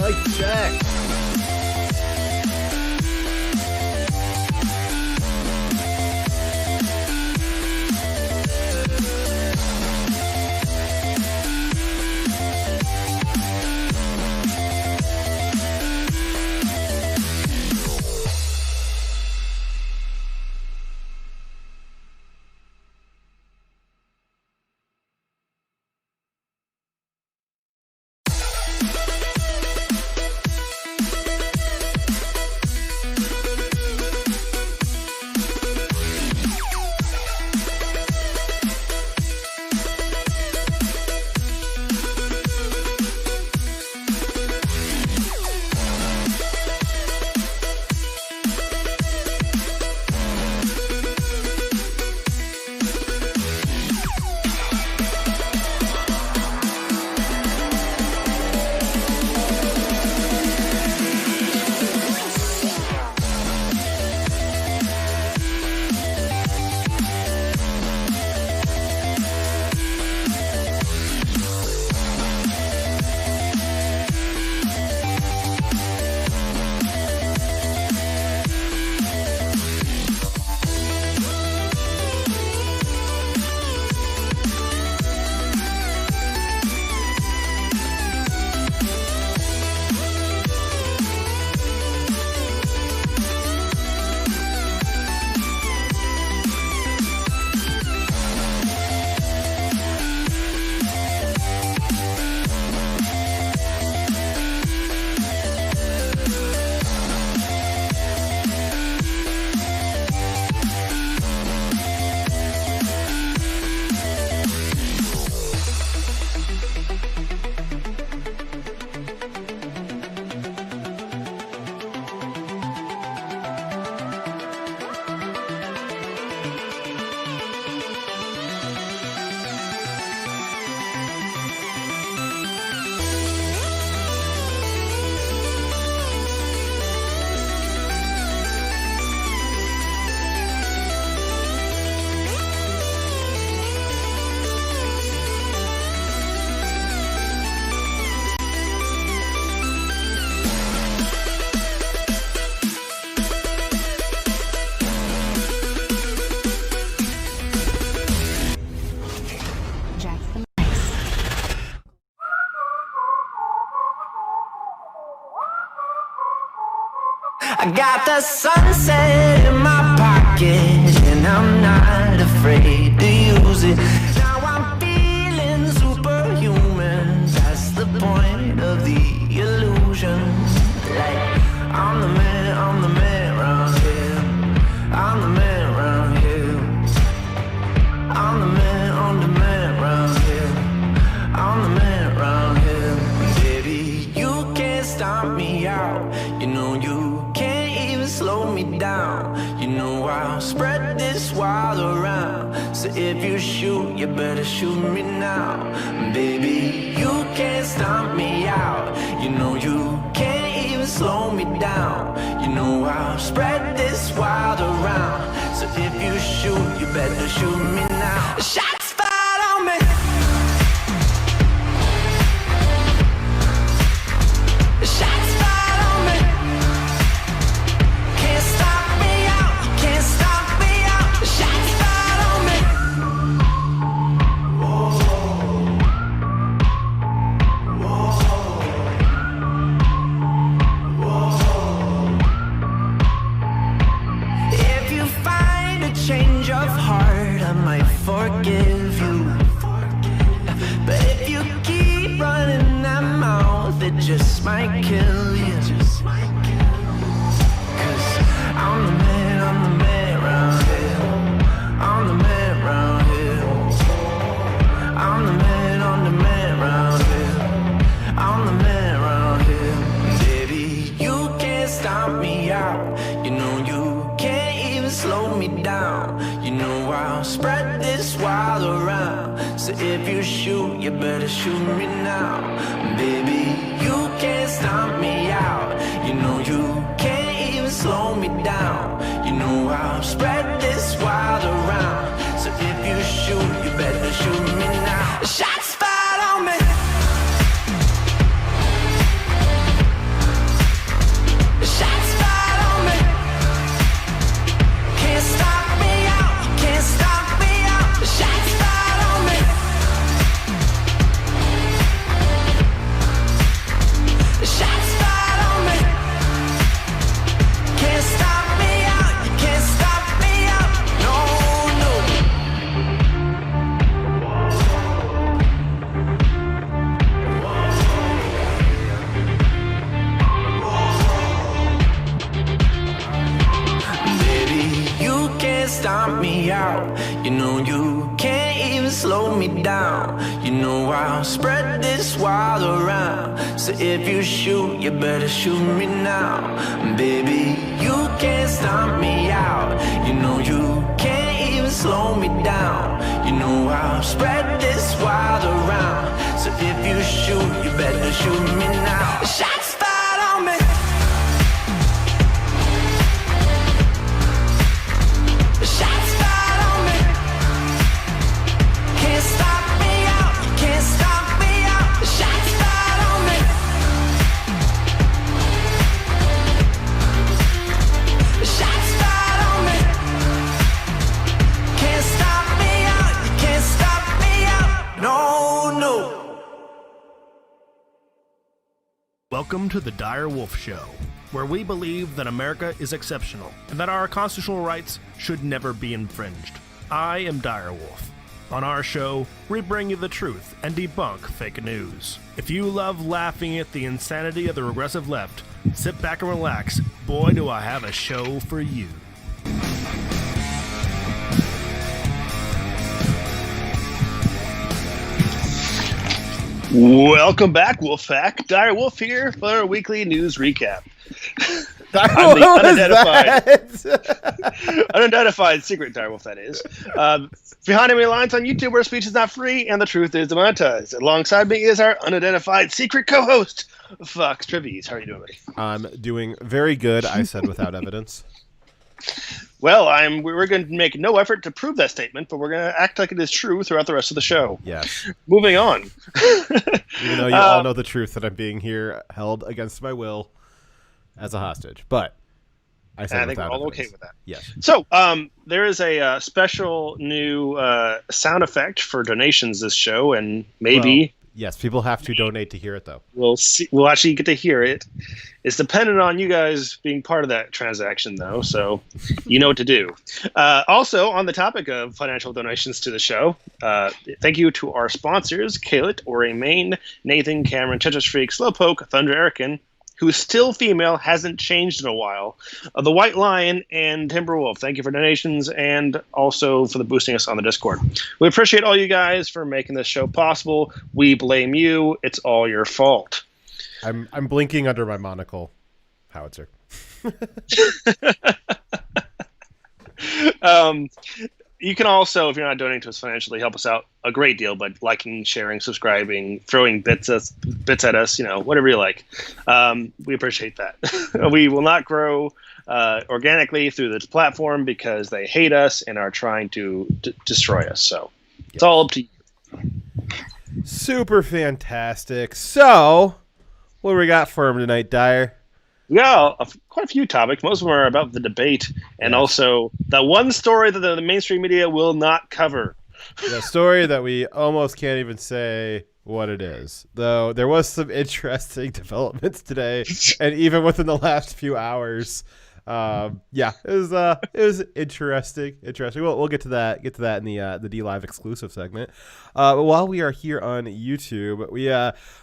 Mic check. I got the sunset in my pocket, and I'm not afraid to use it. Now I'm feeling superhuman. That's the point of the illusion. Like, I'm the man round here. I'm the man round here. I'm the man round here. I'm the man round here. Baby, you can't stomp me out. You know you can't even slow me down. You know I'll spread this wild around. So if you shoot, you better shoot me now. Baby, you can't stomp me out. You know you can't even slow me down. You know I'll spread this wild around. So if you shoot, you better shoot me now. Shots fired on me. Shots fired on me. Can't stop me out. Can't stop me out. Shots fired on me. Whoa. Whoa. Whoa. If you find a change of heart, I might forgive you. But if you keep running that mouth, it just might kill you. Cause I'm the man round here. I'm the man round here. I'm the man round here. I'm the man round here. Baby, you can't stop me out. You know you can't even slow me down. You know I'll spread this wild around. So if you shoot, you better shoot me now. Baby, you can't stomp me out. You know you can't even slow me down. You know I'll spread this wild around. So if you shoot, you better shoot me now. Shots fired on me. out. You know you can't even slow me down. You know I'll spread this wild around. So if you shoot, you better shoot me now. Baby, you can't stop me out. You know you can't even slow me down. You know I'll spread this wild around. So if you shoot, you better shoot me now. Shots fired on me. Shots fired on me. Can't stop me out. Can't stop me out. Shots fired on me. Shots fired on me. Can't stop me out. Can't stop me out. No, no. Welcome to the Dire Wolf Show, where we believe that America is exceptional and that our constitutional rights should never be infringed. I am Dire Wolf. On our show, we bring you the truth and debunk fake news. If you love laughing at the insanity of the regressive left, sit back and relax. Boy, do I have a show for you. Welcome back, Wolfpack. Dire Wolf here for our weekly news recap. I'm the unidentified secret Dire Wolf, that is. Behind enemy lines on YouTube where speech is not free and the truth is demonetized. Alongside me is our unidentified secret co-host, Fox Trivies. How are you doing, buddy? I'm doing very good, I said without evidence. Well, we're going to make no effort to prove that statement, but we're going to act like it is true throughout the rest of the show. Yes. Moving on. Even though you all know the truth that I'm being here held against my will as a hostage. But I said think we're without all evidence. okay with that. Yes. So, there is a special new sound effect for donations this show, and maybe... Yes, people have to donate to hear it, though. We'll see. We'll actually get to hear it. It's dependent on you guys being part of that transaction, though, so you know what to do. Also, on the topic of financial donations to the show, thank you to our sponsors, Kaylit, Ori Main, Nathan, Cameron, Tetris Freak, Slowpoke, Thunder Erican, who is still female, hasn't changed in a while, The White Lion, and Timberwolf. Thank you for donations and also for the boosting us on the Discord. We appreciate all you guys for making this show possible. We blame you. It's all your fault. I'm blinking under my monocle, Howitzer. You can also, if you're not donating to us financially, help us out a great deal by liking, sharing, subscribing, throwing bits at us, whatever you like. We appreciate that. We will not grow organically through this platform because they hate us and are trying to destroy us. So it's all up to you. Super fantastic. So, what do we got for him tonight, Dire? We got quite a few topics. Most of them are about the debate and also the one story that the mainstream media will not cover. The story that we almost can't even say what it is. Though there was some interesting developments today and even within the last few hours. It was interesting. We'll get to that in the DLive exclusive segment. But while we are here on YouTube, we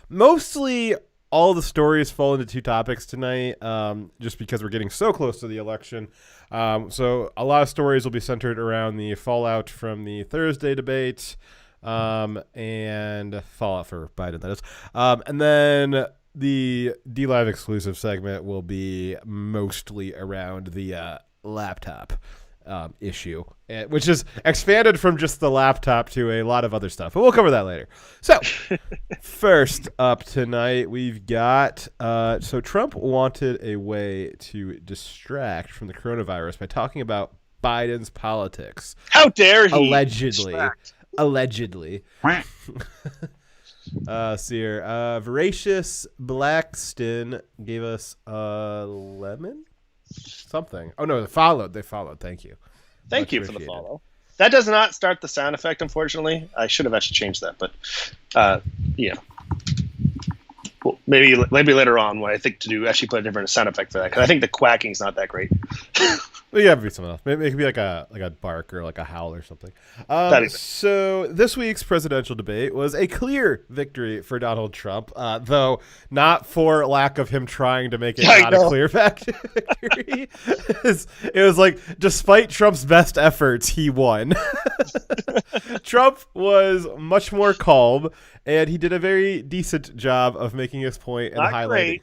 mostly all the stories fall into two topics tonight, just because we're getting so close to the election. So a lot of stories will be centered around the fallout from the Thursday debate, and fallout for Biden, that is. And then the DLive exclusive segment will be mostly around the laptop issue, which is expanded from just the laptop to a lot of other stuff. But we'll cover that later. So first up tonight, we've got so Trump wanted a way to distract from the coronavirus by talking about Biden's politics. How dare he? Allegedly. Seer, Voracious Blackston gave us a lemon? Something. Oh, no, they followed. Thank you. Thank you for the follow. That does not start the sound effect, unfortunately. I should have actually changed that, but yeah. Well, maybe later on when I think to actually put a different sound effect for that, because I think the quacking's not that great. Well, yeah, it'd be something else. Maybe it could be like a bark or like a howl or something. So this week's presidential debate was a clear victory for Donald Trump, though not for lack of him trying to make it not a clear victory. It was like, despite Trump's best efforts, he won. Trump was much more calm, and he did a very decent job of making his point and highlighting. Great.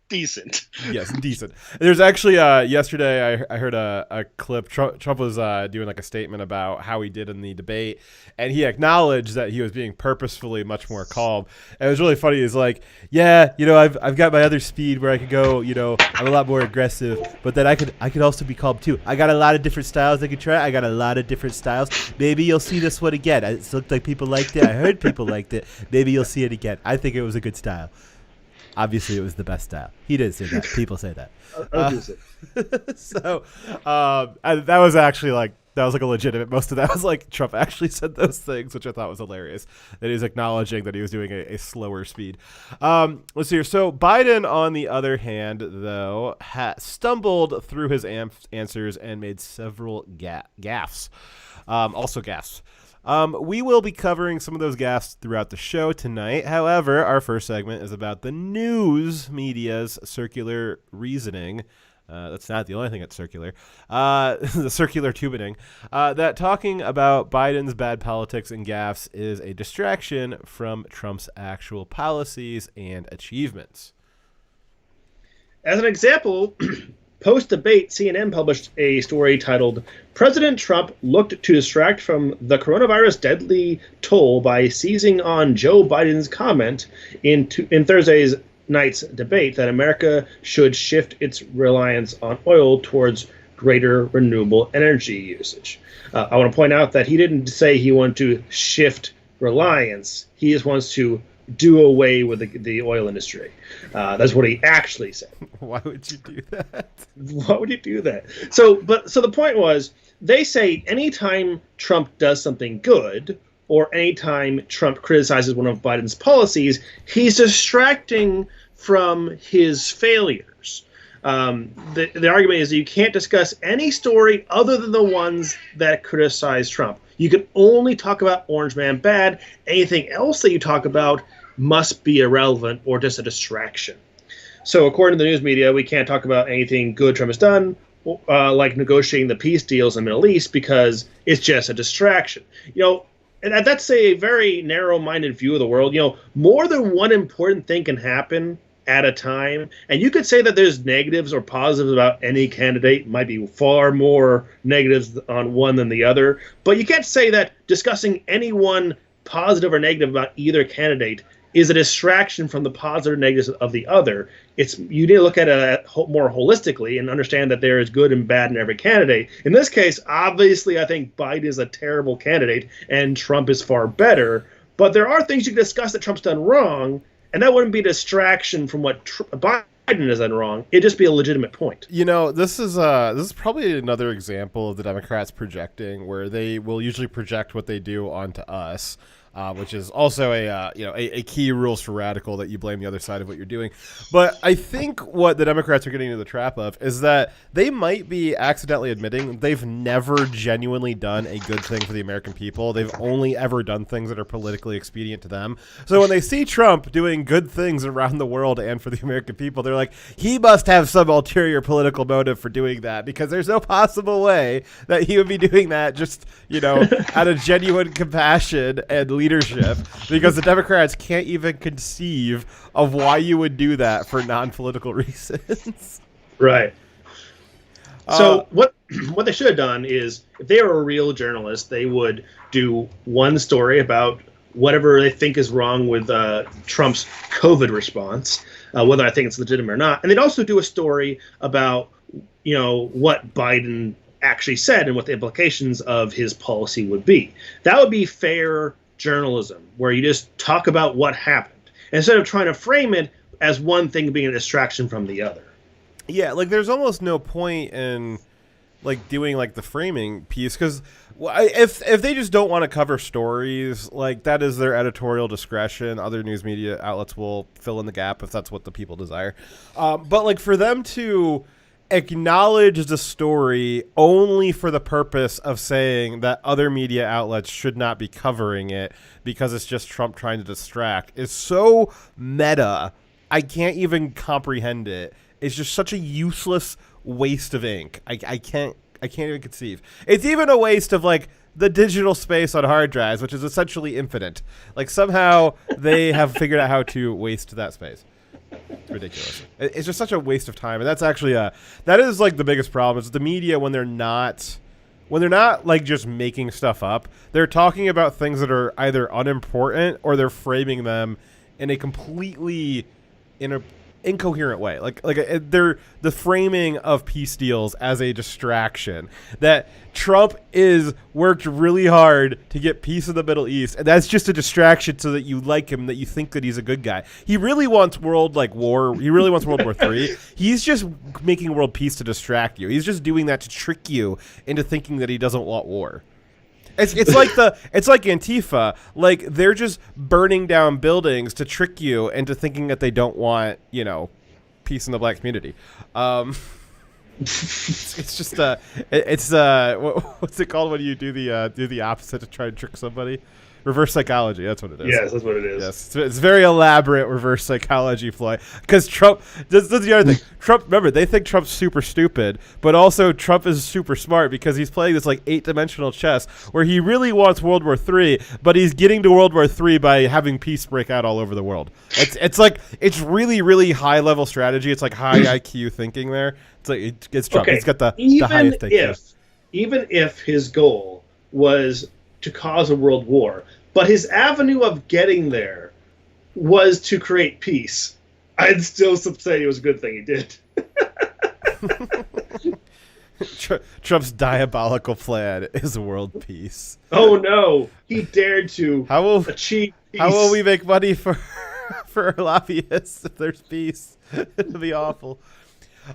Decent. Yes, decent. There's actually yesterday I heard a clip. Trump was doing like a statement about how he did in the debate, and he acknowledged that he was being purposefully much more calm. And it was really funny. He's like, yeah, I've got my other speed where I could go, I'm a lot more aggressive, but then I could also be calm too. I got a lot of different styles I could try. I got a lot of different styles. Maybe you'll see this one again. It looked like people liked it. I heard people liked it. Maybe you'll see it again. I think it was a good style. Obviously, it was the best style. He didn't say that. People say that. So that was actually like a legitimate. Most of that was like Trump actually said those things, which I thought was hilarious. That he's acknowledging that he was doing a slower speed. Let's see here. So Biden, on the other hand, though, stumbled through his answers and made several gaffes. Also gaffes. We will be covering some of those gaffes throughout the show tonight. However, our first segment is about the news media's circular reasoning. That's not the only thing that's circular. The circular tubining. That talking about Biden's bad politics and gaffes is a distraction from Trump's actual policies and achievements. As an example, post-debate, CNN published a story titled, "President Trump looked to distract from the coronavirus deadly toll by seizing on Joe Biden's comment in Thursday's night's debate that America should shift its reliance on oil towards greater renewable energy usage." I want to point out that he didn't say he wanted to shift reliance. He just wants to do away with the oil industry. That's what he actually said. Why would you do that? Why would you do that? So the point was, they say anytime Trump does something good, or anytime Trump criticizes one of Biden's policies, he's distracting from his failures. The argument is that you can't discuss any story other than the ones that criticize Trump. You can only talk about Orange Man bad. Anything else that you talk about must be irrelevant or just a distraction. So according to the news media, we can't talk about anything good Trump has done, like negotiating the peace deals in the Middle East, because it's just a distraction. And that's a very narrow-minded view of the world. More than one important thing can happen at a time. And you could say that there's negatives or positives about any candidate. Might be far more negatives on one than the other. But you can't say that discussing any one positive or negative about either candidate is a distraction from the positive or negatives of the other. You need to look at it more holistically and understand that there is good and bad in every candidate. In this case, obviously, I think Biden is a terrible candidate and Trump is far better. But there are things you can discuss that Trump's done wrong, and that wouldn't be a distraction from what Biden has done wrong. It'd just be a legitimate point. This is probably another example of the Democrats projecting, where they will usually project what they do onto us. Which is also a key rules for radical, that you blame the other side of what you're doing. But I think what the Democrats are getting into the trap of is that they might be accidentally admitting they've never genuinely done a good thing for the American people. They've only ever done things that are politically expedient to them. So when they see Trump doing good things around the world and for the American people, they're like, he must have some ulterior political motive for doing that, because there's no possible way that he would be doing that just, out of genuine compassion and leadership, because the Democrats can't even conceive of why you would do that for non-political reasons. Right. So what they should have done is, if they were a real journalist, they would do one story about whatever they think is wrong with Trump's COVID response, whether I think it's legitimate or not. And they'd also do a story about, what Biden actually said and what the implications of his policy would be. That would be fair journalism, where you just talk about what happened instead of trying to frame it as one thing being a distraction from the other. Yeah, there's almost no point in doing the framing piece, because Well, if they just don't want to cover stories, like, that is their editorial discretion. Other news media outlets will fill in the gap if that's what the people desire. But like, for them to acknowledge the story only for the purpose of saying that other media outlets should not be covering it because it's just Trump trying to distract is so meta. I can't even comprehend it. It's just such a useless waste of ink. I can't even conceive. It's even a waste of, like, the digital space on hard drives, which is essentially infinite. Like, somehow they have figured out how to waste that space. It's ridiculous. It's just such a waste of time. And that's actually that is, like, the biggest problem is the media when they're not like just making stuff up. They're talking about things that are either unimportant or they're framing them in a completely incoherent way. Like they're the framing of peace deals as a distraction, that Trump is worked really hard to get peace in the Middle East, and that's just a distraction so that you like him, that you think that he's a good guy. He really wants World War III. He's just making world peace to distract you. He's just doing that to trick you into thinking that he doesn't want war. It's like Antifa. Like, they're just burning down buildings to trick you into thinking that they don't want, peace in the black community. It's just what's it called when you do the opposite to try to trick somebody? Reverse psychology. That's what it is. Yes, that's what it is. Yes, it's very elaborate reverse psychology ploy. Because Trump, this is the other thing. Trump, remember, they think Trump's super stupid, but also Trump is super smart because he's playing this like 8-dimensional chess where he really wants World War III, but he's getting to World War III by having peace break out all over the world. It's really, really high level strategy. It's like high IQ thinking there. It's like it's Trump. Okay. He's got the highest IQ. Even if his goal was to cause a world war, but his avenue of getting there was to create peace, I'd still say it was a good thing he did. Trump's diabolical plan is world peace. Oh no, he dared to achieve peace. How will we make money for our lobbyists if there's peace? It'll be awful.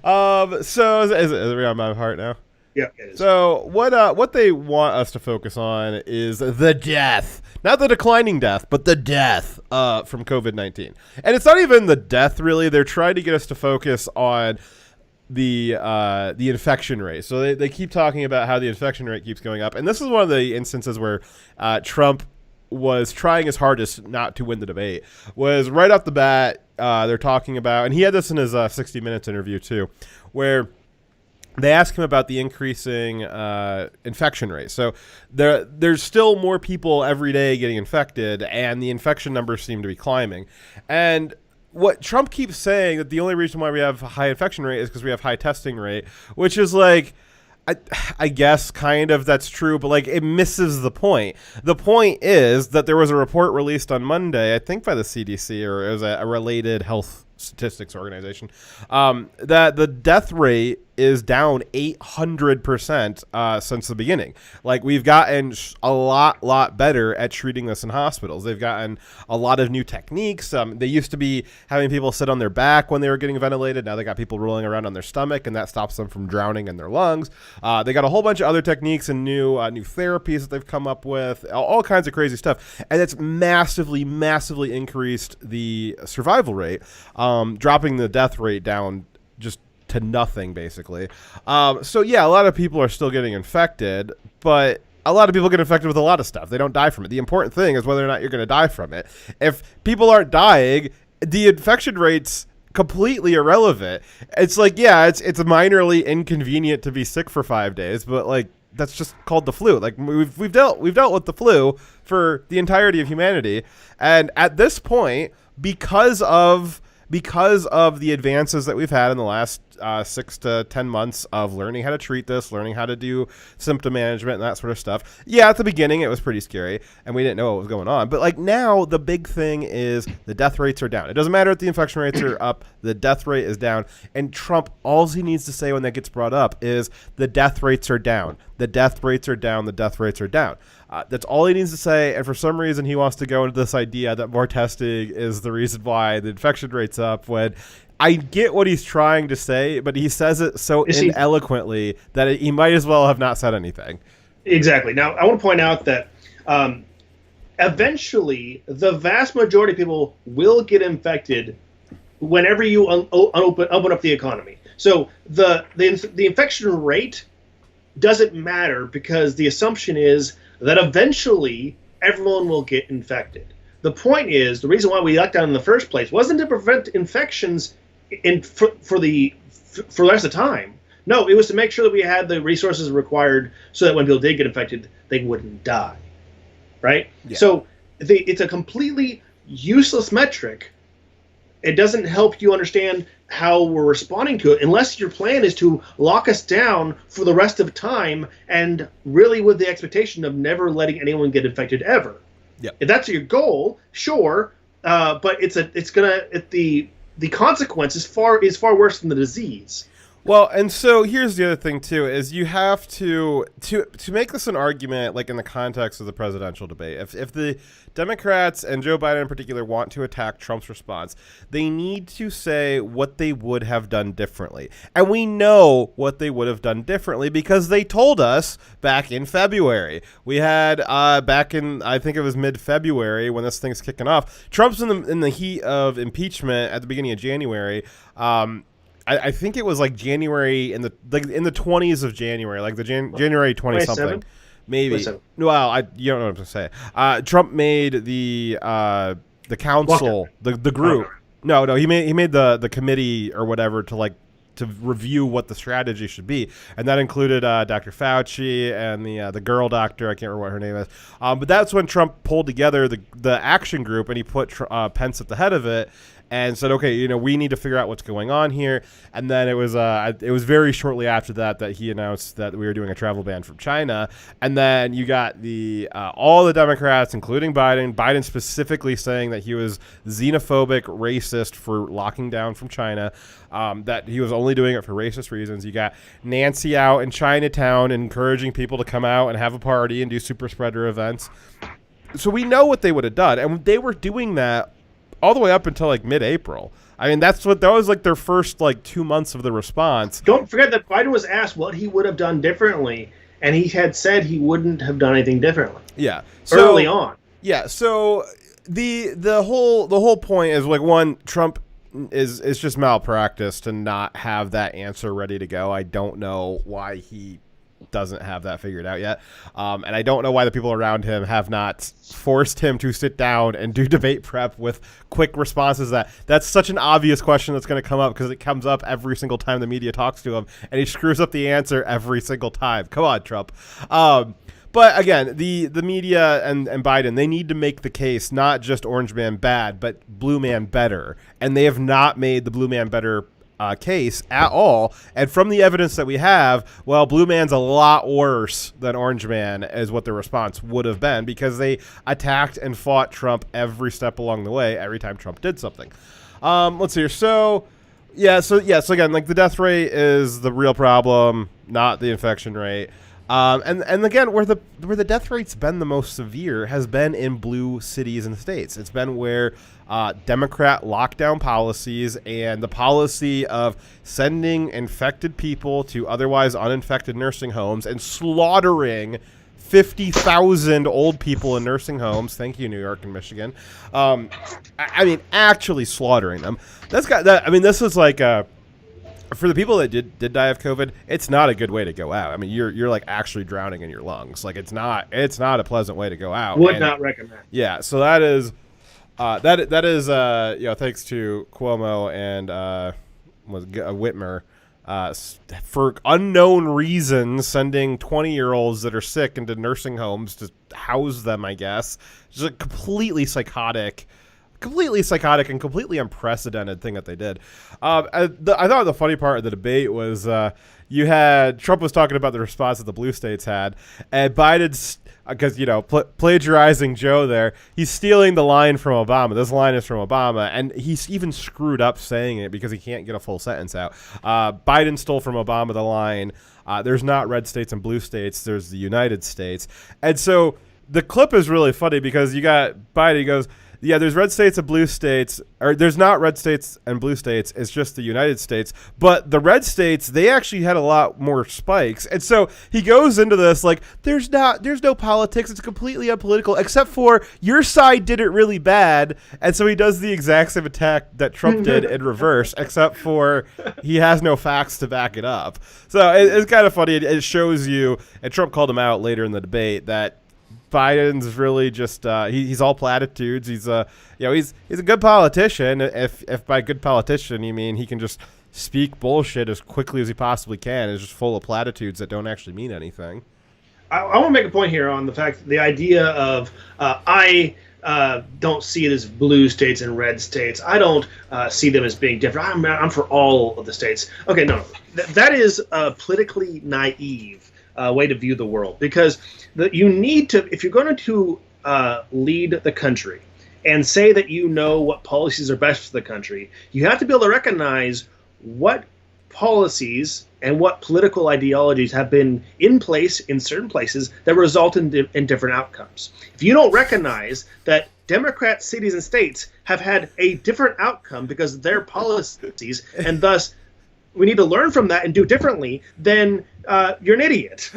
So is it on my heart now? Yeah, it is. So what they want us to focus on is the death, not the declining death, but the death from COVID-19. And it's not even the death, really. They're trying to get us to focus on the infection rate. So they keep talking about how the infection rate keeps going up. And this is one of the instances where Trump was trying his hardest not to win the debate. Was right off the bat, they're talking about, and he had this in his 60 Minutes interview too, where they ask him about the increasing infection rate. So there's still more people every day getting infected, and the infection numbers seem to be climbing. And what Trump keeps saying, that the only reason why we have a high infection rate is because we have high testing rate, which is like, I guess kind of that's true, but like it misses the point. The point is that there was a report released on Monday, I think by the CDC, or it was a related health statistics organization, that the death rate is down 800% since the beginning. Like, we've gotten a lot better at treating this in hospitals. They've gotten a lot of new techniques. They used to be having people sit on their back when they were getting ventilated. Now they got people rolling around on their stomach, and that stops them from drowning in their lungs. They got a whole bunch of other techniques and new therapies that they've come up with, all kinds of crazy stuff. And it's massively increased the survival rate, dropping the death rate down just to nothing, basically. So yeah, a lot of people are still getting infected, but a lot of people get infected with a lot of stuff. They don't die from it. The important thing is whether or not you're going to die from it. If people aren't dying, the infection rate's completely irrelevant. It's like, yeah, it's minorly inconvenient to be sick for 5 days, but like, that's just called the flu. Like, we've dealt with the flu for the entirety of humanity, and at this point, because of the advances that we've had in the last 6 to 10 months of learning how to treat this, learning how to do symptom management and that sort of stuff. Yeah, at the beginning it was pretty scary and we didn't know what was going on. But like, now the big thing is the death rates are down. It doesn't matter if the infection rates are up, the death rate is down. And Trump, all he needs to say when that gets brought up is the death rates are down. The death rates are down. The death rates are down. That's all he needs to say. And for some reason, he wants to go into this idea that more testing is the reason why the infection rate's up, when I get what he's trying to say, but he says it so ineloquently that he might as well have not said anything. Exactly. Now, I want to point out that eventually the vast majority of people will get infected whenever you open up the economy. So the infection rate doesn't matter because the assumption is that eventually everyone will get infected. The point is, the reason why we locked down in the first place wasn't to prevent infections for the rest of the time. No, it was to make sure that we had the resources required so that when people did get infected, they wouldn't die. Right? Yeah. So it's a completely useless metric. It doesn't help you understand how we're responding to it unless your plan is to lock us down for the rest of time and really with the expectation of never letting anyone get infected ever. Yep. If that's your goal, sure, but the consequence is far worse than the disease. Well, and so here's the other thing too: is you have to make this an argument, like in the context of the presidential debate. If the Democrats and Joe Biden in particular want to attack Trump's response, they need to say what they would have done differently, and we know what they would have done differently because they told us back in February. We had back in, I think it was mid-February when this thing's kicking off. Trump's in the heat of impeachment at the beginning of January. I think it was like January in the 20s of January, like the January 20 something, maybe. 27. Well, you don't know what to say. Trump made the council, the group. No, he made the committee or whatever to review what the strategy should be, and that included Dr. Fauci and the girl doctor. I can't remember what her name is. But that's when Trump pulled together the action group, and he put Pence at the head of it. And said, okay, we need to figure out what's going on here. And then it was very shortly after that he announced that we were doing a travel ban from China. And then you got all the Democrats, including Biden specifically saying that he was xenophobic, racist for locking down from China, that he was only doing it for racist reasons. You got Nancy out in Chinatown encouraging people to come out and have a party and do super spreader events. So we know what they would have done. And they were doing that all the way up until like mid-April. I mean, that was like their first 2 months of the response. Don't forget that Biden was asked what he would have done differently, and he had said he wouldn't have done anything differently. Yeah, early on. Yeah, so the whole point is one, Trump is just malpractice to not have that answer ready to go. I don't know why he doesn't have that figured out yet. And I don't know why the people around him have not forced him to sit down and do debate prep with quick responses. That's such an obvious question that's going to come up because it comes up every single time the media talks to him, and he screws up the answer every single time. Come on, Trump. But again, the media and Biden, they need to make the case, not just Orange Man bad, but Blue Man better. And they have not made the Blue Man better case at all. And from the evidence that we have, Blue Man's a lot worse than Orange Man is what the response would have been, because they attacked and fought Trump every step along the way, every time Trump did something. Let's see here. So again, the death rate is the real problem, not the infection rate. And again, where the death rate's been the most severe has been in blue cities and states. It's been where Democrat lockdown policies and the policy of sending infected people to otherwise uninfected nursing homes and slaughtering 50,000 old people in nursing homes. Thank you, New York and Michigan. I mean, actually slaughtering them. This is for the people that did die of COVID, it's not a good way to go out. I mean, you're actually drowning in your lungs. It's not a pleasant way to go out. Would not recommend. Yeah, so that is thanks to Cuomo and Whitmer for unknown reasons sending 20-year-olds that are sick into nursing homes to house them. I guess just a completely psychotic and completely unprecedented thing that they did. I thought the funny part of the debate was you had Trump was talking about the response that the blue states had, and Biden's, because plagiarizing Joe there, he's stealing the line from Obama. This line is from Obama, and he's even screwed up saying it because he can't get a full sentence out. Biden stole from Obama the line, there's not red states and blue states, there's the United States. And so the clip is really funny because you got Biden, he goes, yeah, there's red states and blue states, or there's not red states and blue states. It's just the United States. But the red states, they actually had a lot more spikes. And so he goes into this like, there's no politics. It's completely unpolitical, except for your side did it really bad. And so he does the exact same attack that Trump did in reverse, except for he has no facts to back it up. So it's kind of funny. It shows you, and Trump called him out later in the debate, that Biden's really just he's all platitudes. He's he's a good politician. If by good politician you mean he can just speak bullshit as quickly as he possibly can. It's just full of platitudes that don't actually mean anything. I want to make a point here on the fact that the idea of I don't see it as blue states and red states. I don't see them as being different. I'm for all of the states. Okay, no, that is politically naive way to view the world, because you need to, if you're going to lead the country and say that you know what policies are best for the country, you have to be able to recognize what policies and what political ideologies have been in place in certain places that result in different outcomes. If you don't recognize that Democrat cities and states have had a different outcome because of their policies, and thus we need to learn from that and do differently, then you're an idiot.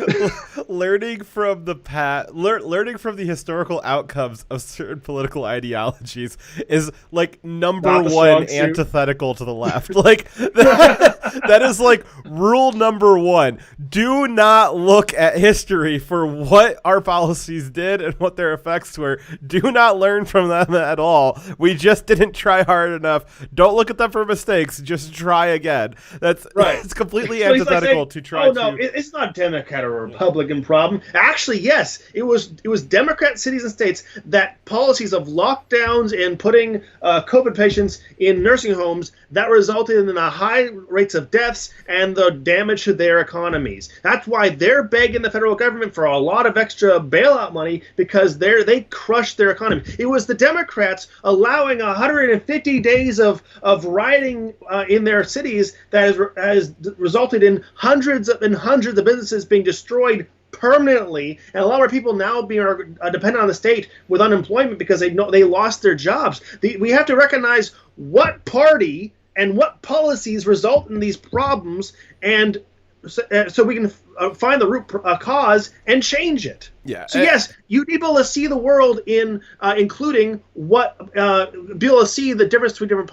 learning from the historical outcomes of certain political ideologies is like number one antithetical to the left. Like that is like rule number one. Do not look at history for what our policies did and what their effects were. Do not learn from them at all. We just didn't try hard enough. Don't look at them for mistakes. Just try again. That's right. It's completely antithetical to try to. It's not Democrat or Republican problem. Actually, yes, it was Democrat cities and states that policies of lockdowns and putting COVID patients in nursing homes that resulted in the high rates of deaths and the damage to their economies. That's why they're begging the federal government for a lot of extra bailout money, because they crushed their economy. It was the Democrats allowing 150 days of rioting in their cities that has resulted in hundreds of businesses being destroyed permanently, and a lot of people now being dependent on the state with unemployment because they lost their jobs. We have to recognize what party and what policies result in these problems, and so we can find the root cause and change it. Yeah. So yes, you need to be able to see the world in including what be able to see the difference between different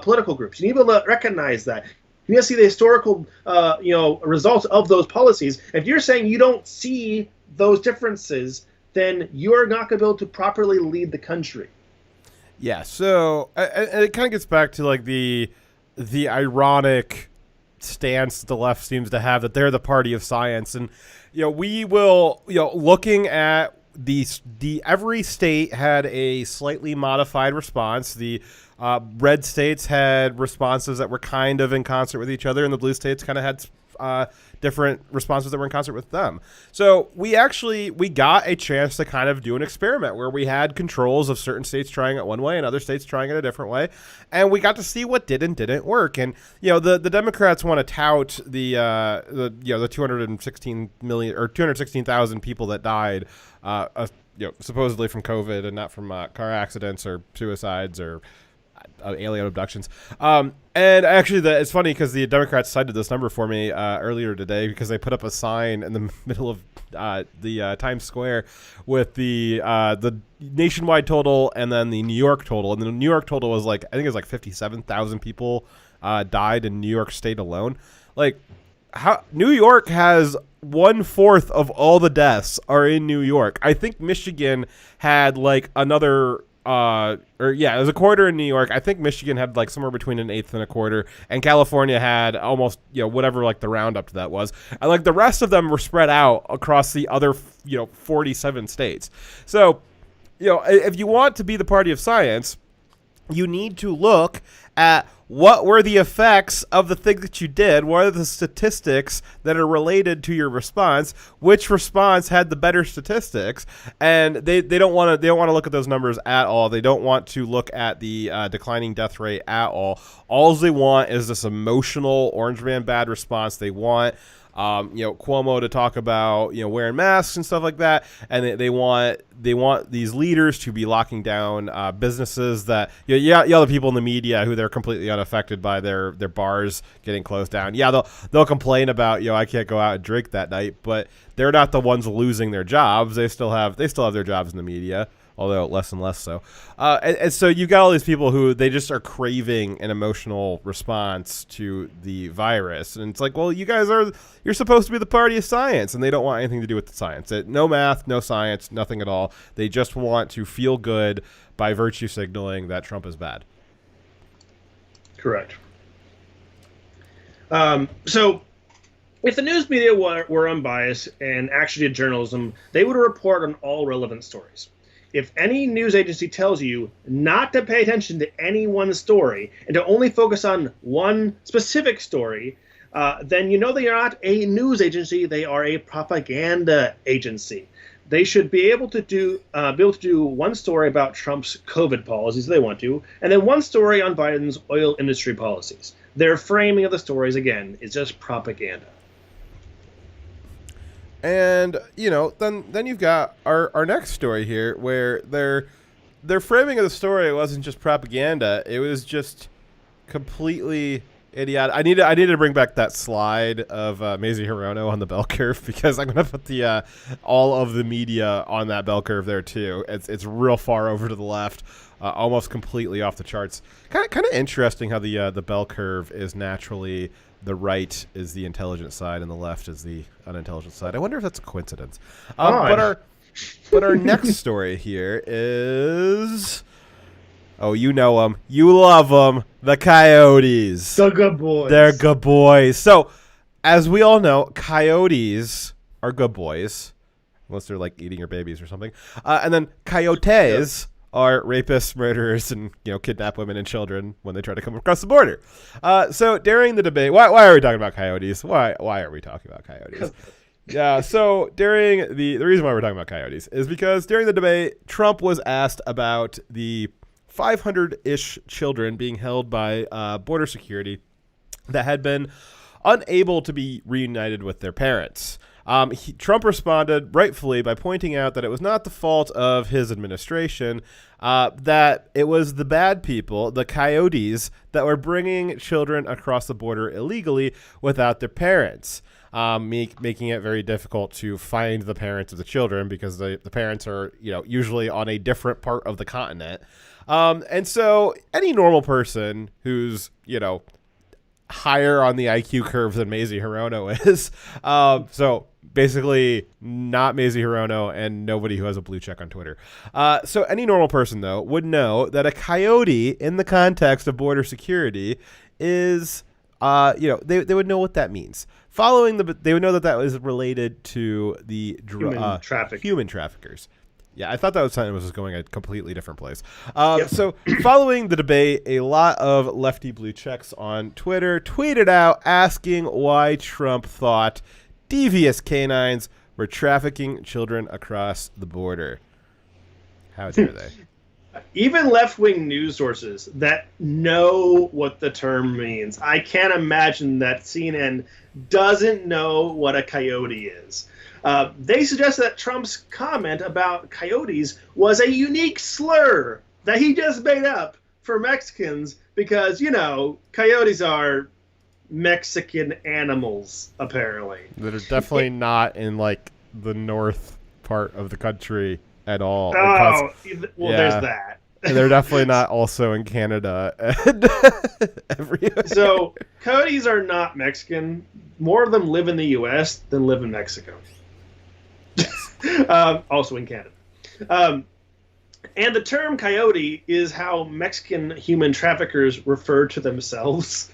political groups. You need to be able to recognize that. You need to see the historical, results of those policies. If you're saying you don't see those differences, then you're not going to be able to properly lead the country. Yeah. So it kind of gets back to like the ironic stance the left seems to have, that they're the party of science, and we will looking at the every state had a slightly modified response. The red states had responses that were kind of in concert with each other, and the blue states kind of had different responses that were in concert with them. So we got a chance to kind of do an experiment where we had controls of certain states trying it one way and other states trying it a different way, and we got to see what did and didn't work. And the Democrats want to tout the 216 million or 216,000 people that died supposedly from COVID and not from car accidents or suicides or alien abductions. And actually, it's funny because the Democrats cited this number for me earlier today, because they put up a sign in the middle of the Times Square with the nationwide total and then the New York total. And the New York total was I think it was 57,000 people died in New York State alone. New York has 1/4 of all the deaths are in New York. I think Michigan had another. It was a quarter in New York. I think Michigan had somewhere between an eighth and a quarter, and California had almost whatever the roundup to that was, and the rest of them were spread out across the other 47 states. So if you want to be the party of science, you need to look at what were the effects of the thing that you did, what are the statistics that are related to your response, which response had the better statistics, and they don't want to look at those numbers at all. They don't want to look at the declining death rate at all. All they want is this emotional orange man bad response. They want Cuomo to talk about wearing masks and stuff like that, and they want these leaders to be locking down businesses that the people in the media who they're completely unaffected by their bars getting closed down. Yeah, they'll complain about I can't go out and drink that night, but they're not the ones losing their jobs. They still have their jobs in the media, although less and less so. And so you got all these people who they just are craving an emotional response to the virus. And it's like, well, you're supposed to be the party of science, and they don't want anything to do with the science. No math, no science, nothing at all. They just want to feel good by virtue signaling that Trump is bad. Correct. So if the news media were unbiased and actually did journalism, they would report on all relevant stories. If any news agency tells you not to pay attention to any one story and to only focus on one specific story, then they are not a news agency. They are a propaganda agency. They should be able to do one story about Trump's COVID policies if they want to, and then one story on Biden's oil industry policies. Their framing of the stories, again, is just propaganda. And then you've got our next story here, where their framing of the story wasn't just propaganda; it was just completely idiotic. I needed to bring back that slide of Mazie Hirono on the bell curve, because I'm gonna put the all of the media on that bell curve there too. It's real far over to the left, almost completely off the charts. Kind of interesting how the bell curve is naturally. The right is the intelligent side, and the left is the unintelligent side. I wonder if that's a coincidence. But our next story here is, you know them, you love them, the Coyotes. The good boys. They're good boys. So, as we all know, coyotes are good boys, unless they're like eating your babies or something. And then coyotes are rapists, murderers, and kidnap women and children when they try to come across the border. So during the debate, why are we talking about coyotes? Why are we talking about coyotes? Yeah. So during the reason why we're talking about coyotes is because during the debate, Trump was asked about the 500-ish children being held by border security that had been unable to be reunited with their parents. Trump responded rightfully by pointing out that it was not the fault of his administration, that it was the bad people, the coyotes, that were bringing children across the border illegally without their parents, making it very difficult to find the parents of the children because the parents are usually on a different part of the continent. And so any normal person who's higher on the IQ curve than Mazie Hirono is, so basically not Mazie Hirono and nobody who has a blue check on Twitter. So any normal person, though, would know that a coyote in the context of border security is, they would know what that means. They would know that was related to the human traffickers. Yeah, I thought that was something that was going a completely different place. So following the debate, a lot of lefty blue checks on Twitter tweeted out asking why Trump thought devious canines were trafficking children across the border. How dare they? Even left-wing news sources that know what the term means. I can't imagine that CNN doesn't know what a coyote is. They suggest that Trump's comment about coyotes was a unique slur that he just made up for Mexicans because, coyotes are Mexican animals, apparently. That are definitely not in, the north part of the country at all. There's that. And they're definitely not also in Canada and everywhere. So, coyotes are not Mexican. More of them live in the U.S. than live in Mexico. Also in Canada. And the term coyote is how Mexican human traffickers refer to themselves.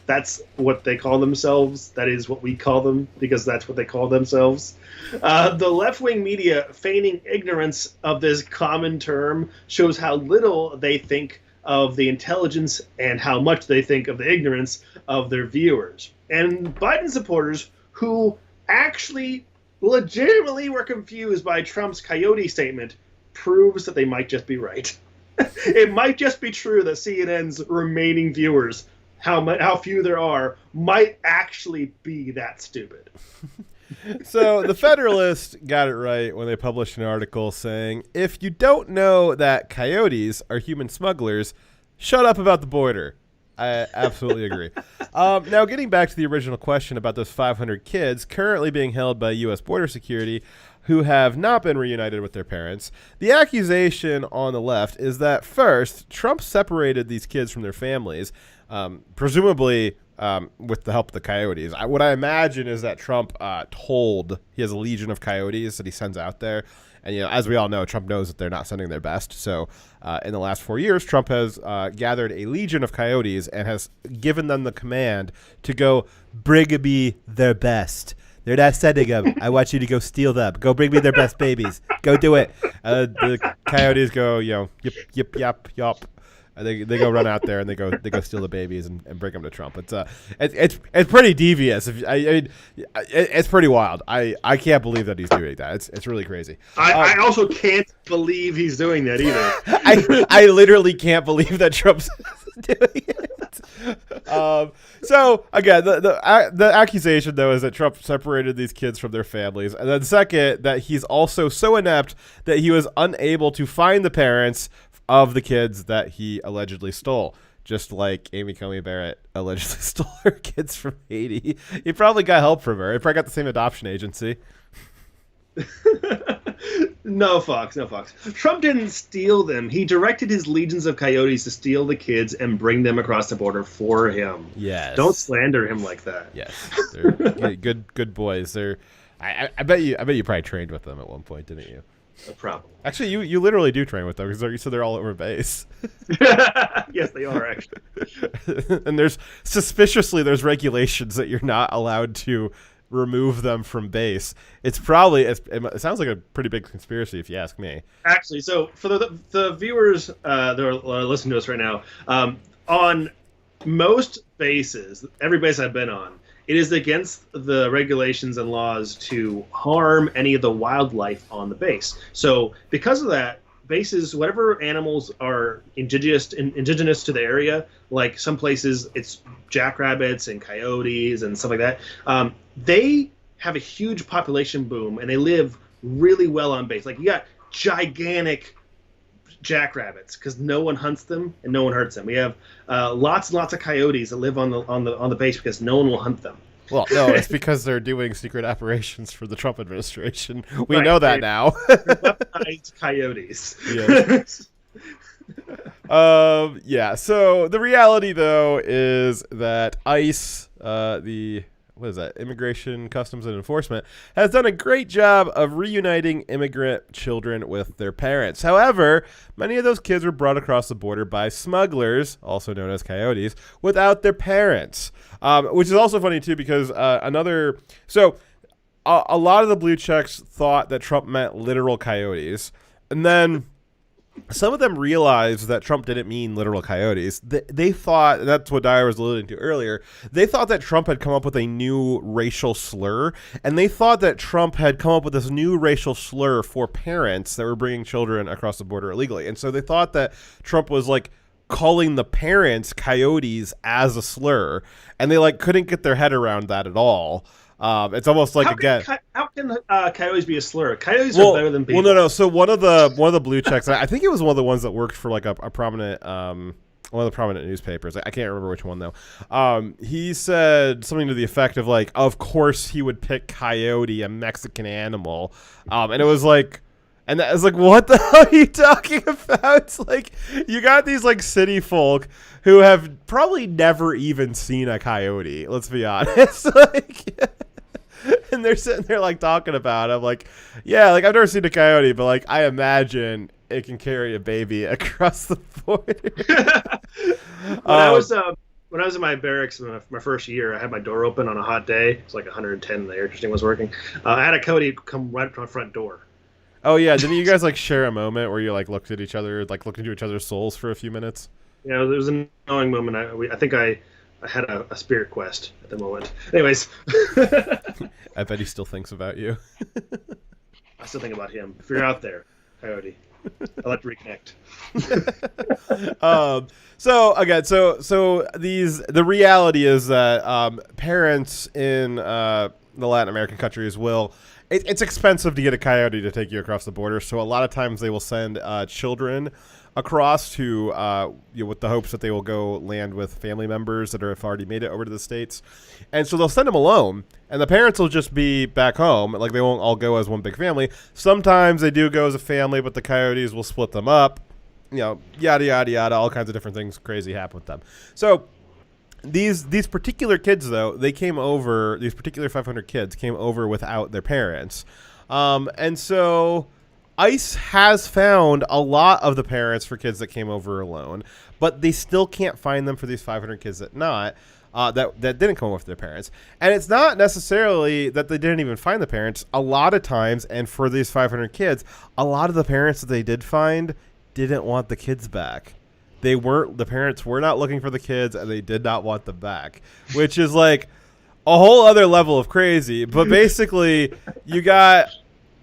That's what they call themselves. That is what we call them because that's what they call themselves. The left-wing media feigning ignorance of this common term shows how little they think of the intelligence and how much they think of the ignorance of their viewers. And Biden supporters who actually legitimately were confused by Trump's coyote statement proves that they might just be right. It might just be true that CNN's remaining viewers how few there are might actually be that stupid. So the Federalist got it right when they published an article saying, if you don't know that coyotes are human smugglers, shut up about the border. I absolutely agree. Now, getting back to the original question about those 500 kids currently being held by U.S. border security who have not been reunited with their parents, the accusation on the left is that, first, Trump separated these kids from their families, presumably with the help of the coyotes. What I imagine is that Trump he has a legion of coyotes that he sends out there. And, as we all know, Trump knows that they're not sending their best. So in the last 4 years, Trump has gathered a legion of coyotes and has given them the command to go bring me their best. They're not sending them. I want you to go steal them. Go bring me their best babies. Go do it. The coyotes go, yip, yip, yap, yop. And they go run out there and they go steal the babies and bring them to Trump. It's pretty devious. It's pretty wild. I can't believe that he's doing that. It's really crazy. I also can't believe he's doing that either. I literally can't believe that Trump's doing it. So again, the accusation though is that Trump separated these kids from their families, and then second, that he's also so inept that he was unable to find the parents of the kids that he allegedly stole. Just like Amy Coney Barrett allegedly stole her kids from Haiti. He probably got help from her. He probably got the same adoption agency. No, Fox. Trump didn't steal them. He directed his legions of coyotes to steal the kids and bring them across the border for him. Yes. Don't slander him like that. Yes. They're good boys. I bet you probably trained with them at one point, didn't you? No problem. Actually, you literally do train with them because you said they're all over base. Yes, they are actually. And there's regulations that you're not allowed to remove them from base. It sounds like a pretty big conspiracy if you ask me. Actually, so for the viewers that are listening to us right now, on most bases, every base I've been on, it is against the regulations and laws to harm any of the wildlife on the base. So because of that, bases, whatever animals are indigenous to the area, like some places it's jackrabbits and coyotes and stuff like that, they have a huge population boom and they live really well on base. Like you got gigantic jackrabbits because no one hunts them and no one hurts them. We have lots and lots of coyotes that live on the base because no one will hunt them. Well, no, it's because they're doing secret operations for the Trump administration. We Right, know that now. Weaponized coyotes. Yes. Yeah. So the reality, though, is that ICE, Immigration, Customs, and Enforcement, has done a great job of reuniting immigrant children with their parents. However, many of those kids were brought across the border by smugglers, also known as coyotes, without their parents. Which is also funny, too, because a lot of the blue checks thought that Trump meant literal coyotes. And then some of them realized that Trump didn't mean literal coyotes. They thought, and that's what Dyer was alluding to earlier, they thought that Trump had come up with a new racial slur, and they thought that Trump had come up with this new racial slur for parents that were bringing children across the border illegally. And so they thought that Trump was like calling the parents coyotes as a slur, and they couldn't get their head around that at all. It's almost like how can coyotes be a slur? Coyotes are better than people. Well, no. So one of the blue checks, I think it was one of the ones that worked for a prominent one of the prominent newspapers. I can't remember which one though. He said something to the effect of of course he would pick coyote, a Mexican animal, and it was like. And I was like, what the hell are you talking about? It's like, you got these city folk who have probably never even seen a coyote. Let's be honest. And they're sitting there talking about it. I'm like, yeah, I've never seen a coyote, but I imagine it can carry a baby across the border. When I was in my barracks in my first year, I had my door open on a hot day. It was 110 and the air conditioning was working. I had a coyote come right up to my front door. Oh yeah, didn't you guys share a moment where you looked at each other, looked into each other's souls for a few minutes? Yeah, there was an annoying moment. I think I had a spirit quest at the moment. Anyways, I bet he still thinks about you. I still think about him. If you're out there, coyote. I'd like to reconnect. The reality is that parents in the Latin American countries will. It's expensive to get a coyote to take you across the border, so a lot of times they will send children across to with the hopes that they will go land with family members that have already made it over to the States. And so they'll send them alone, and the parents will just be back home. Like, they won't all go as one big family. Sometimes they do go as a family, but the coyotes will split them up. Yada, yada, yada, all kinds of different things crazy happen with them. So these particular kids, though, they came over, these particular 500 kids came over without their parents. And so ICE has found a lot of the parents for kids that came over alone, but they still can't find them for these 500 kids that didn't come over with their parents. And it's not necessarily that they didn't even find the parents. A lot of times, and for these 500 kids, a lot of the parents that they did find didn't want the kids back. The parents were not looking for the kids, and they did not want them back, which is like a whole other level of crazy. But basically, you got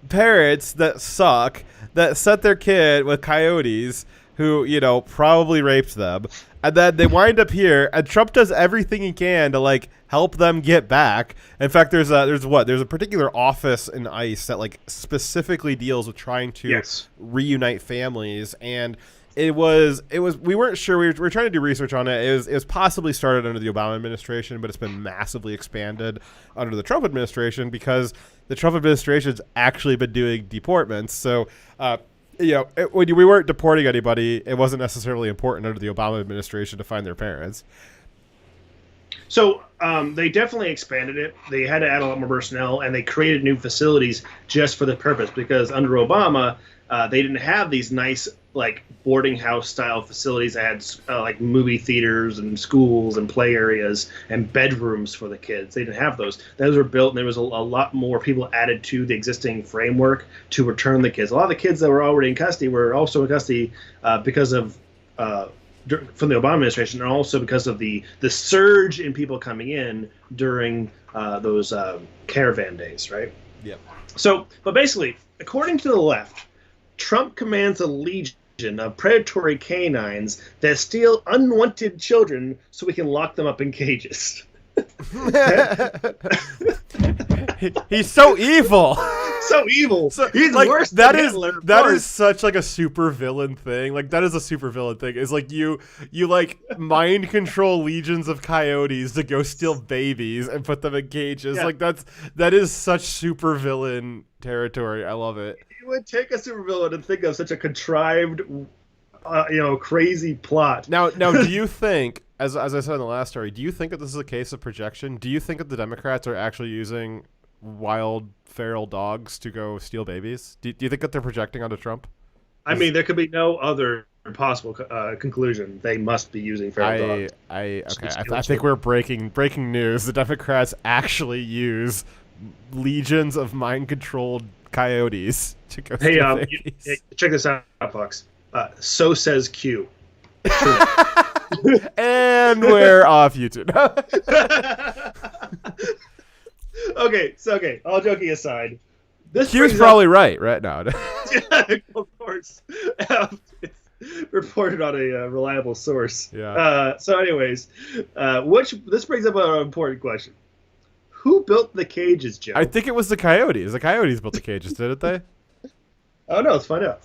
parents that suck, that set their kid with coyotes who, probably raped them, and then they wind up here, and Trump does everything he can to, like, help them get back. In fact, there's a particular office in ICE that, like, specifically deals with trying to reunite families, and we weren't sure. We were trying to do research on it. It was possibly started under the Obama administration, but it's been massively expanded under the Trump administration because the Trump administration's actually been doing deportments. So, when we weren't deporting anybody, it wasn't necessarily important under the Obama administration to find their parents. So they definitely expanded it. They had to add a lot more personnel, and they created new facilities just for the purpose, because under Obama, they didn't have these nice, like, boarding house style facilities that had like movie theaters and schools and play areas and bedrooms for the kids. They didn't have those. Those were built, and there was a lot more people added to the existing framework to return the kids. A lot of the kids that were already in custody were also in custody because of from the Obama administration, and also because of the surge in people coming in during those caravan days, right? Yep. So, but basically, according to the left, Trump commands a legion of predatory canines that steal unwanted children so we can lock them up in cages. He's so evil. So evil. He's like, worse that than is Hitler. that is such like a super villain thing. Like, that is a super villain thing. It's like you like mind control legions of coyotes to go steal babies and put them in cages. Yeah. Like, that is such super villain territory. I love it. It would take a supervillain to think of such a contrived, crazy plot. Now, do you think, as I said in the last story, do you think that this is a case of projection? Do you think that the Democrats are actually using wild feral dogs to go steal babies? Do you think that they're projecting onto Trump? I mean, there could be no other possible conclusion. They must be using feral dogs. I think we're breaking news. The Democrats actually use legions of mind-controlled coyotes to go steal babies. Check this out, Fox. So says Q. And we're off YouTube. Okay. All joking aside, this Q's probably right now. Of course, it's reported on a reliable source. Yeah. So, anyways, this brings up an important question: who built the cages, Joe? I think it was the coyotes. The coyotes built the cages, didn't they? Oh no, let's find out.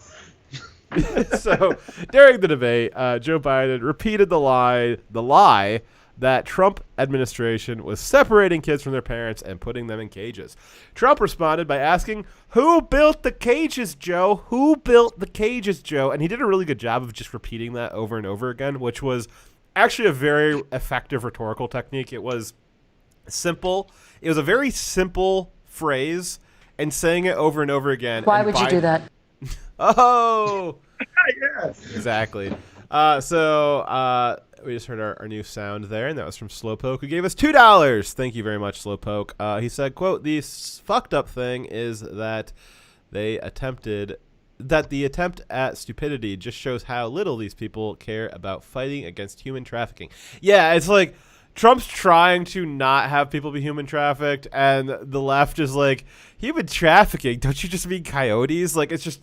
So during the debate, Joe Biden repeated the lie that Trump administration was separating kids from their parents and putting them in cages. Trump responded by asking, "Who built the cages, Joe? Who built the cages, Joe?" And he did a really good job of just repeating that over and over again, which was actually a very effective rhetorical technique. It was simple. It was a very simple phrase, and saying it over and over again. Why would you do that? Oh, Yes. exactly. So we just heard our new sound there, and that was from Slowpoke, who gave us $2. Thank you very much, Slowpoke. He said, quote, "The fucked up thing is that the attempt at stupidity just shows how little these people care about fighting against human trafficking." Yeah, it's like Trump's trying to not have people be human trafficked, and the left is like, human trafficking? Don't you just mean coyotes? Like, it's just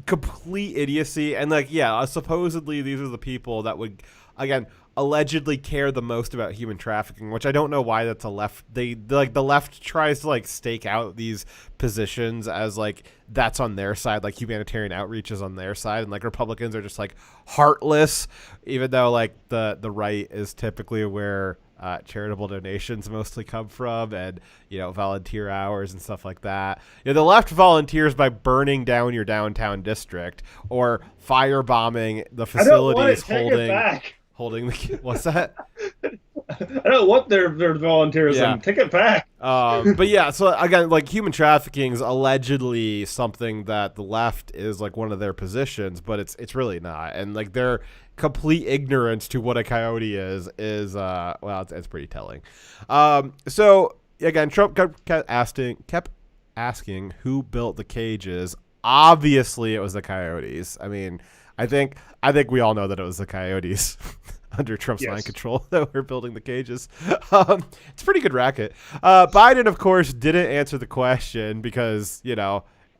complete idiocy. And like, yeah, supposedly these are the people that would, again, allegedly care the most about human trafficking, which I don't know why that's a left. The left tries to like stake out these positions as like that's on their side, like humanitarian outreach is on their side, and like Republicans are just like heartless, even though like the right is typically where charitable donations mostly come from, and volunteer hours and stuff like that. The left volunteers by burning down your downtown district or firebombing the facilities holding the what's that? I don't want their volunteerism. Take it back. But yeah, so again, like human trafficking is allegedly something that the left is like one of their positions, but it's really not. And like their complete ignorance to what a coyote is well, it's pretty telling. So again, Trump kept asking who built the cages. Obviously, it was the coyotes. I mean, I think we all know that it was the coyotes under Trump's mind control that were building the cages. It's a pretty good racket. Biden, of course, didn't answer the question because,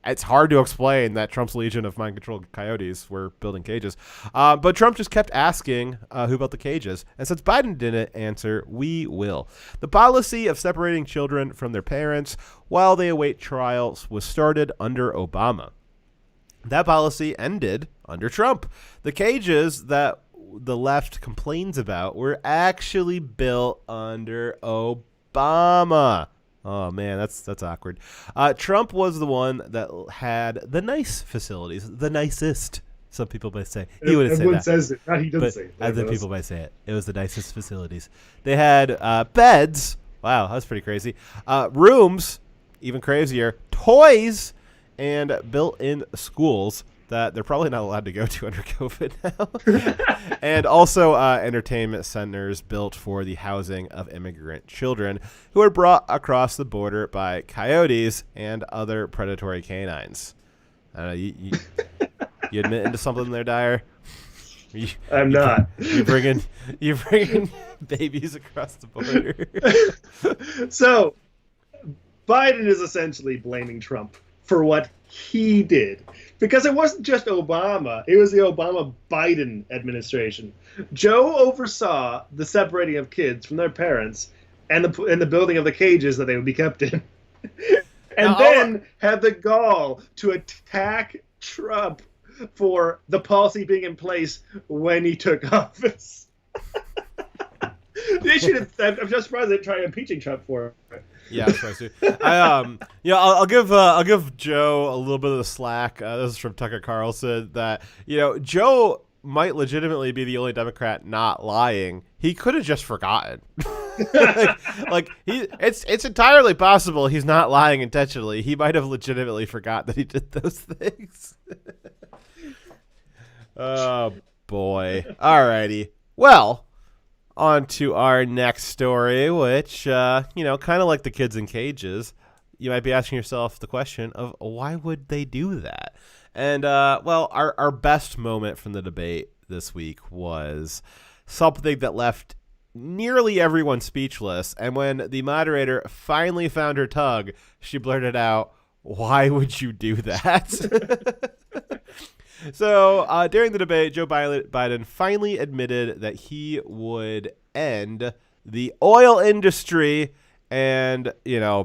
it's hard to explain that Trump's legion of mind-controlled coyotes were building cages. But Trump just kept asking who built the cages. And since Biden didn't answer, we will. The policy of separating children from their parents while they await trials was started under Obama. That policy ended under Trump. The cages that the left complains about were actually built under Obama. Oh man, that's awkward. Trump was the one that had the nice facilities, the nicest. Some people might say he wouldn't say that. Everyone says it. He doesn't say it. Other people might say it. It was the nicest facilities. They had beds. Wow, that's pretty crazy. Rooms, even crazier. Toys. And built-in schools that they're probably not allowed to go to under COVID now. And also entertainment centers built for the housing of immigrant children who are brought across the border by coyotes and other predatory canines. I don't know, you admit into something there, Dyer? I'm not. You bringing babies across the border. So, Biden is essentially blaming Trump for what he did. Because it wasn't just Obama, it was the Obama-Biden administration. Joe oversaw the separating of kids from their parents and the building of the cages that they would be kept in. And then had the gall to attack Trump for the policy being in place when he took office. They should have. I'm just surprised they didn't try impeaching Trump for it. Yeah, I'm surprised too. I'll give Joe a little bit of the slack. This is from Tucker Carlson. That Joe might legitimately be the only Democrat not lying. He could have just forgotten. It's entirely possible he's not lying intentionally. He might have legitimately forgot that he did those things. Oh boy. Alrighty. Well, on to our next story, which, kind of like the kids in cages, you might be asking yourself the question of why would they do that? And, our best moment from the debate this week was something that left nearly everyone speechless. And when the moderator finally found her tongue, she blurted out, "Why would you do that?" So during the debate, Joe Biden finally admitted that he would end the oil industry and,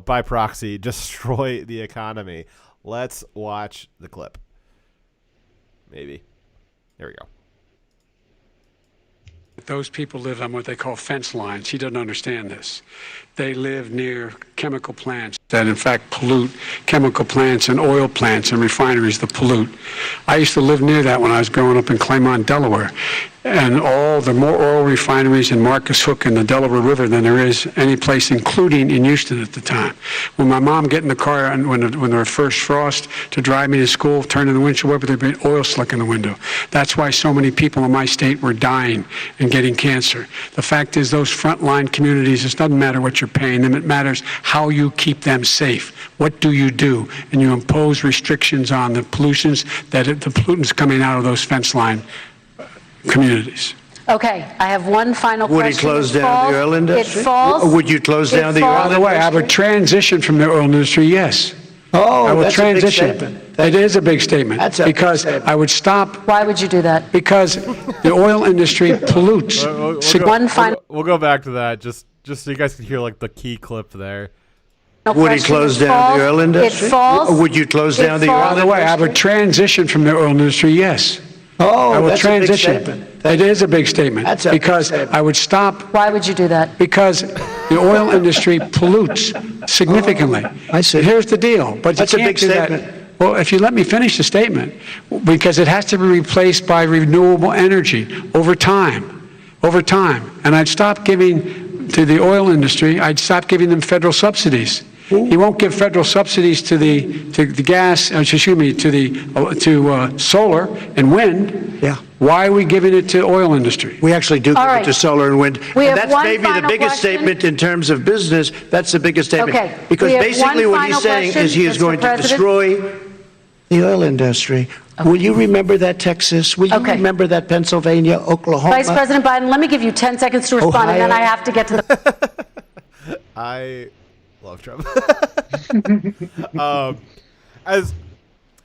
by proxy, destroy the economy. Let's watch the clip. Maybe. There we go. Those people live on what they call fence lines. He doesn't understand this. They live near chemical plants that, in fact, pollute, chemical plants and oil plants and refineries that pollute. I used to live near that when I was growing up in Claymont, Delaware. And there are more oil refineries in Marcus Hook and the Delaware River than there is any place, including in Houston at the time. When my mom get in the car and when there was first frost to drive me to school, turn in the windshield wiper, there'd be oil slick in the window. That's why so many people in my state were dying and getting cancer. The fact is, those frontline communities, it doesn't matter what you're paying them, it matters how you keep them safe. What do? And you impose restrictions on the pollutants coming out of those fence line communities. Okay, I have one final question. Would he close down the oil industry? It falls. Would you close down the oil industry? By the way, I would transition from the oil industry, yes. I will that's a big transition. statement. It is a big statement That's a big because statement. I would stop Why would you do that? because the oil industry pollutes. One final We'll go back to that just so you guys can hear like the key clip there. Would he question. close It down the falls- oil industry? It falls. Would you close down the falls- oil By the way, I would transition from the oil industry, yes. I will that's a big transition. statement. It is a big statement That's a big because statement. I would stop Why would you do that? because the oil industry pollutes significantly. I see. Here's the deal, but That's you a can't big do that. statement. Well, if you let me finish the statement, because it has to be replaced by renewable energy over time, and I'd stop giving to the oil industry. I'd stop giving them federal subsidies. He won't give federal subsidies to the gas. Excuse me, to solar and wind. Yeah. Why are we giving it to oil industry? We actually do give All it right. to solar and wind. We And have that's one maybe the final biggest question. statement in terms of business. That's the biggest statement. Okay. Because We have basically one what he's final saying question, is he is Mr. going to President. destroy the oil industry. Will you remember that, Texas? Will you Okay. remember that, Pennsylvania, Oklahoma? Vice President Biden, let me give you 10 seconds to respond, and then Ohio. I have to get to the. I love Trump.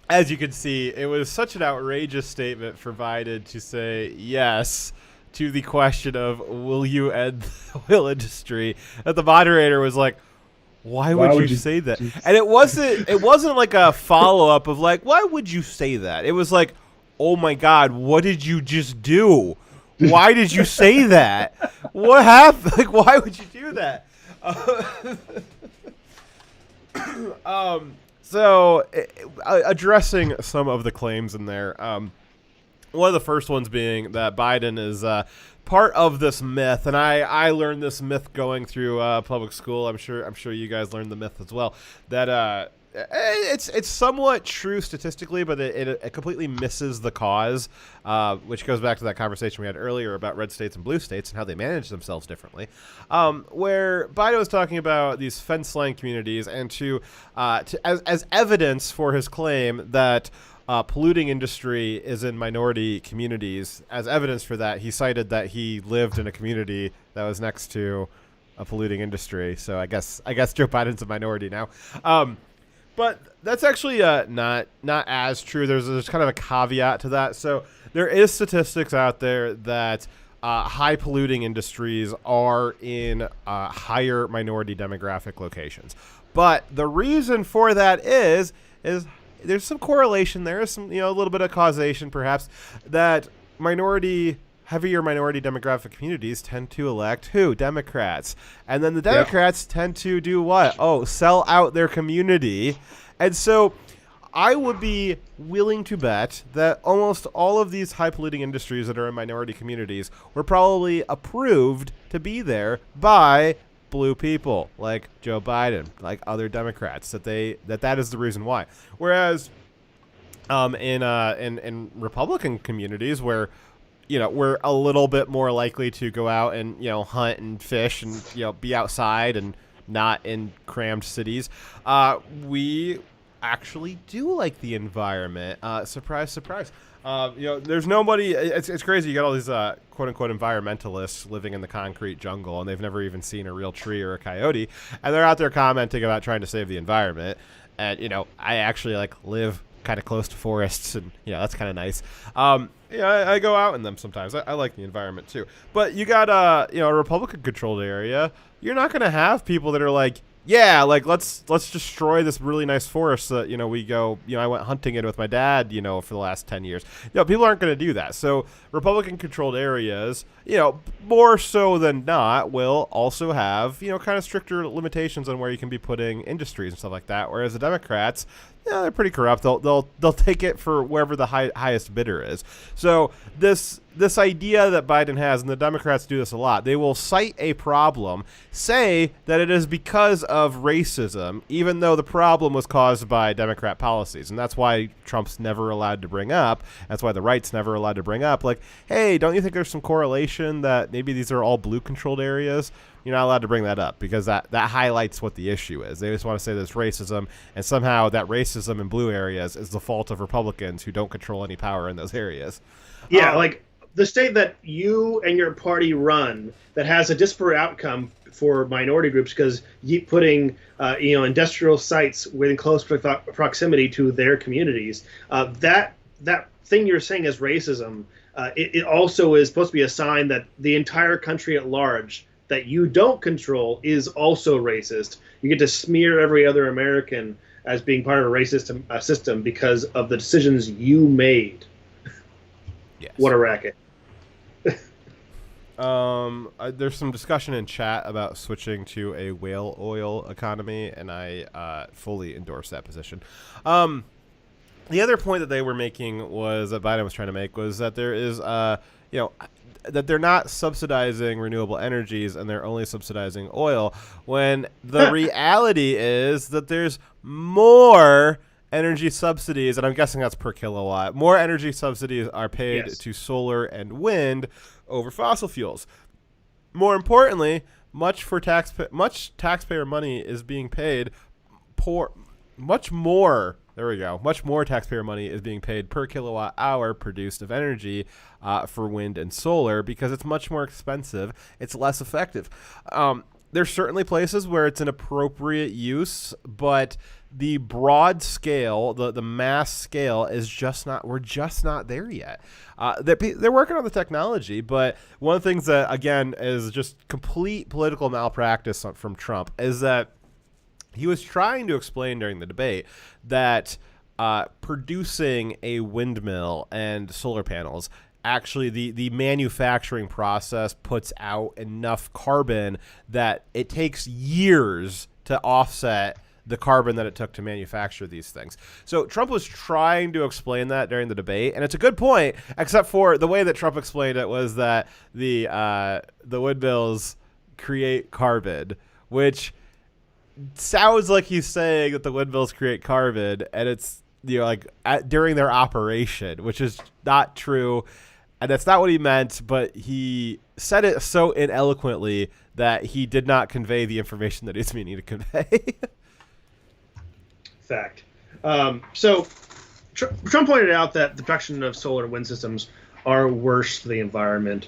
As you can see, it was such an outrageous statement for Biden to say yes to the question of will you end the oil industry, that the moderator was like, why would you say that? And it wasn't like a follow up of like, why would you say that? It was like, oh my God, what did you just do? Why did you say that? What happened? Like, why would you do that? So addressing some of the claims in there, one of the first ones being that Biden is part of this myth, and I learned this myth going through public school. I'm sure you guys learned the myth as well. That it's somewhat true statistically, but it completely misses the cause, which goes back to that conversation we had earlier about red states and blue states and how they manage themselves differently. Where Biden was talking about these fence line communities, and as evidence for his claim that polluting industry is in minority communities. As evidence for that, he cited that he lived in a community that was next to a polluting industry. So I guess Joe Biden's a minority now. But that's actually not as true. There's kind of a caveat to that. So there is statistics out there that high polluting industries are in higher minority demographic locations. But the reason for that is there's some correlation there, some a little bit of causation perhaps, that heavier minority demographic communities tend to elect who? Democrats. And then the Democrats tend to do what? Oh, sell out their community. And so I would be willing to bet that almost all of these high polluting industries that are in minority communities were probably approved to be there by blue people like Joe Biden, like other Democrats, that is the reason why. Whereas in Republican communities where we're a little bit more likely to go out and hunt and fish and be outside and not in crammed cities, we actually do like the environment. Surprise, surprise. There's nobody. It's crazy. You got all these quote unquote environmentalists living in the concrete jungle, and they've never even seen a real tree or a coyote, and they're out there commenting about trying to save the environment. And I actually live kind of close to forests, and that's kind of nice. I go out in them sometimes. I like the environment too. But you got a Republican controlled area. You're not going to have people that are like, yeah, let's destroy this really nice forest that we go. I went hunting it with my dad. For the last 10 years. People aren't going to do that. So Republican controlled areas, more so than not, will also have kind of stricter limitations on where you can be putting industries and stuff like that. Whereas the Democrats, they're pretty corrupt. They'll take it for wherever the highest bidder is. So this idea that Biden has, and the Democrats do this a lot, they will cite a problem, say that it is because of racism, even though the problem was caused by Democrat policies. And that's why Trump's never allowed to bring up, that's why the right's never allowed to bring up, hey, don't you think there's some correlation that maybe these are all blue-controlled areas? You're not allowed to bring that up because that highlights what the issue is. They just want to say there's racism, and somehow that racism in blue areas is the fault of Republicans who don't control any power in those areas. Yeah, the state that you and your party run that has a disparate outcome for minority groups because you putting industrial sites within close proximity to their communities, that thing you're saying is racism. It also is supposed to be a sign that the entire country at large that you don't control is also racist. You get to smear every other American as being part of a racist system because of the decisions you made. Yes. What a racket. There's some discussion in chat about switching to a whale oil economy, and I fully endorse that position. The other point that they were making was that Biden was trying to make was that there is, that they're not subsidizing renewable energies and they're only subsidizing oil, when the reality is that there's more energy subsidies, and I'm guessing that's per kilowatt. More energy subsidies are paid to solar and wind over fossil fuels. More importantly, much taxpayer money is being paid. Much more taxpayer money is being paid per kilowatt hour produced of energy for wind and solar because it's much more expensive. It's less effective. There's certainly places where it's an appropriate use, but the broad scale, the mass scale is just not. We're just not there yet. They're working on the technology, but one of the things that again is just complete political malpractice from Trump is that he was trying to explain during the debate that producing a windmill and solar panels, actually the manufacturing process puts out enough carbon that it takes years to offset the carbon that it took to manufacture these things. So Trump was trying to explain that during the debate, and it's a good point, except for the way that Trump explained it was that the windmills create carbon, which sounds like he's saying that the windmills create carbon, and it's during their operation, which is not true, and that's not what he meant. But he said it so ineloquently that he did not convey the information that he's meaning to convey. Fact. So Trump pointed out that the production of solar and wind systems are worse for the environment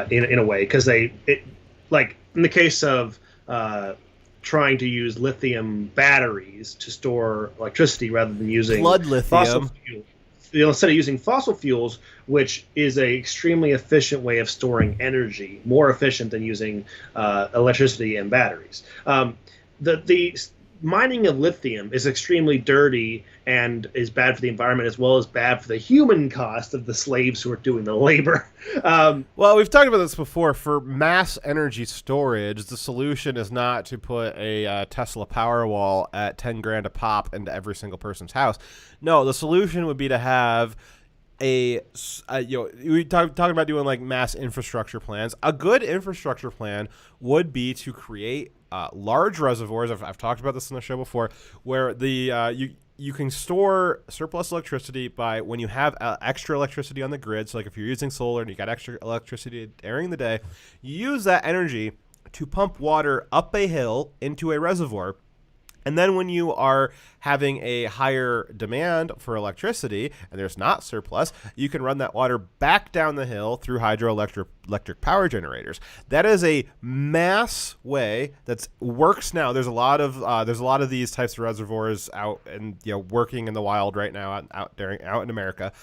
in a way because like in the case of trying to use lithium batteries to store electricity rather than using blood lithium. Instead of using fossil fuels, which is a extremely efficient way of storing energy, more efficient than using electricity and batteries. The mining of lithium is extremely dirty and is bad for the environment as well as bad for the human cost of the slaves who are doing the labor. Well, we've talked about this before. For mass energy storage, the solution is not to put a Tesla Powerwall at 10 grand a pop into every single person's house. No, the solution would be to have we talking about doing like mass infrastructure plans. A good infrastructure plan would be to create large reservoirs. I've talked about this on the show before, where you can store surplus electricity by when you have extra electricity on the grid. So like if you're using solar and you got extra electricity during the day, you use that energy to pump water up a hill into a reservoir. And then when you are having a higher demand for electricity and there's not surplus, you can run that water back down the hill through hydroelectric power generators. That is a mass way that works now. There's a lot of these types of reservoirs out and working in the wild right now out in America.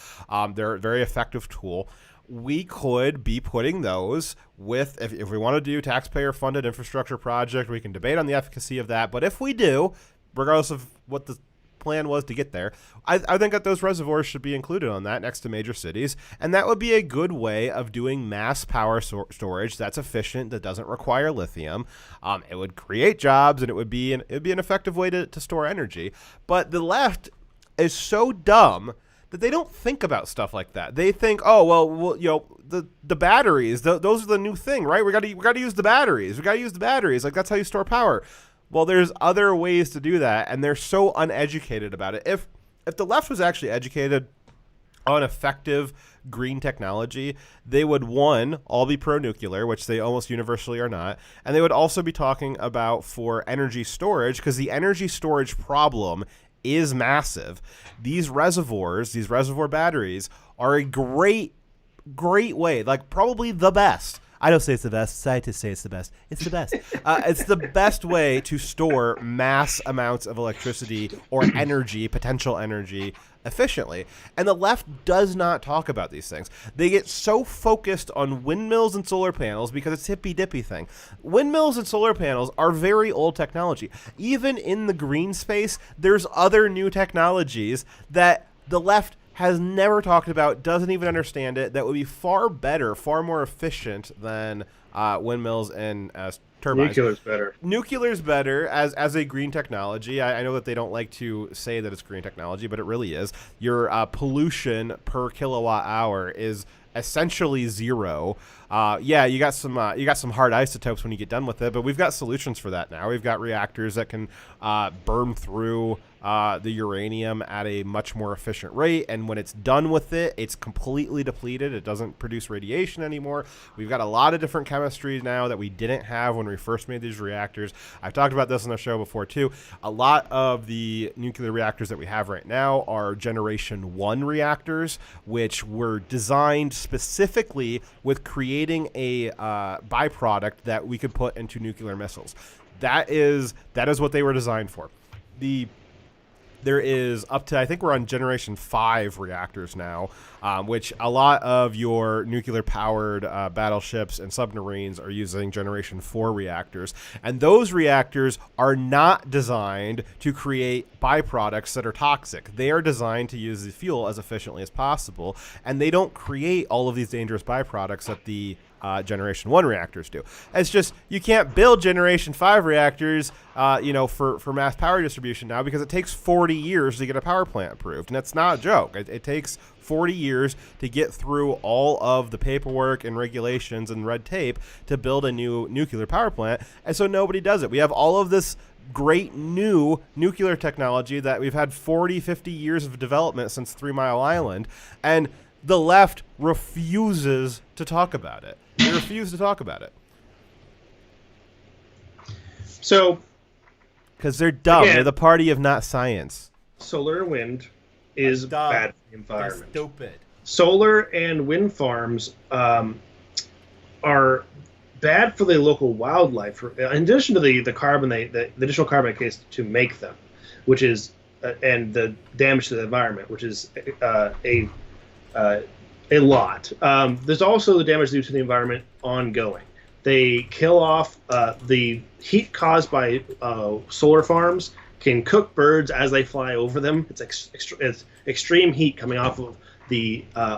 They're a very effective tool. We could be putting those with, if we want to do taxpayer-funded infrastructure project, we can debate on the efficacy of that. But if we do, regardless of what the plan was to get there, I think that those reservoirs should be included on that next to major cities. And that would be a good way of doing mass power storage that's efficient, that doesn't require lithium. It would create jobs, and it would be an effective way to store energy. But the left is so dumb that they don't think about stuff like that. They think, oh well, the batteries, those are the new thing, right? We got to use the batteries. We got to use the batteries. Like that's how you store power. Well, there's other ways to do that, and they're so uneducated about it. If the left was actually educated on effective green technology, they would, one, all be pro-nuclear, which they almost universally are not, and they would also be talking about for energy storage, because the energy storage problem is massive. These reservoir batteries are a great great way, like probably the best. I don't say it's the best. Scientists say it's the best. It's the best. It's the best way to store mass amounts of electricity or energy, potential energy, efficiently. And the left does not talk about these things. They get so focused on windmills and solar panels because it's hippy-dippy thing. Windmills and solar panels are very old technology. Even in the green space, there's other new technologies that the left has never talked about, doesn't even understand it, that would be far better, far more efficient than windmills and turbines. Nuclear's better. Nuclear's better as a green technology. I know that they don't like to say that it's green technology, but it really is. Your pollution per kilowatt hour is essentially zero. You got some hard isotopes when you get done with it, but we've got solutions for that now. We've got reactors that can burn through the uranium at a much more efficient rate, and when it's done with it, it's completely depleted. It doesn't produce radiation anymore. We've got a lot of different chemistries now that we didn't have when we first made these reactors. I've talked about this on the show before too. A lot of the nuclear reactors that we have right now are Generation 1 reactors, which were designed specifically with creating a byproduct that we could put into nuclear missiles. That is what they were designed for. There is up to, I think we're on Generation 5 reactors now, which a lot of your nuclear-powered battleships and submarines are using Generation 4 reactors. And those reactors are not designed to create byproducts that are toxic. They are designed to use the fuel as efficiently as possible, and they don't create all of these dangerous byproducts that the Generation 1 reactors do. It's just you can't build Generation 5 reactors for mass power distribution now because it takes 40 years to get a power plant approved. And that's not a joke. It takes 40 years to get through all of the paperwork and regulations and red tape to build a new nuclear power plant. And so nobody does it. We have all of this great new nuclear technology that we've had 40, 50 years of development since 3 Mile Island. And the left refuses to talk about it. They refuse to talk about it. So, because they're dumb. Again, they're the party of not science. Solar and wind is dumb. bad for the environment. That's stupid. Solar and wind farms are bad for the local wildlife. In addition to the carbon, the additional carbon it takes to make them, which is and the damage to the environment, which is a lot. There's also the damage due to the environment ongoing. They kill off the heat caused by solar farms can cook birds as they fly over them. It's extreme heat coming off of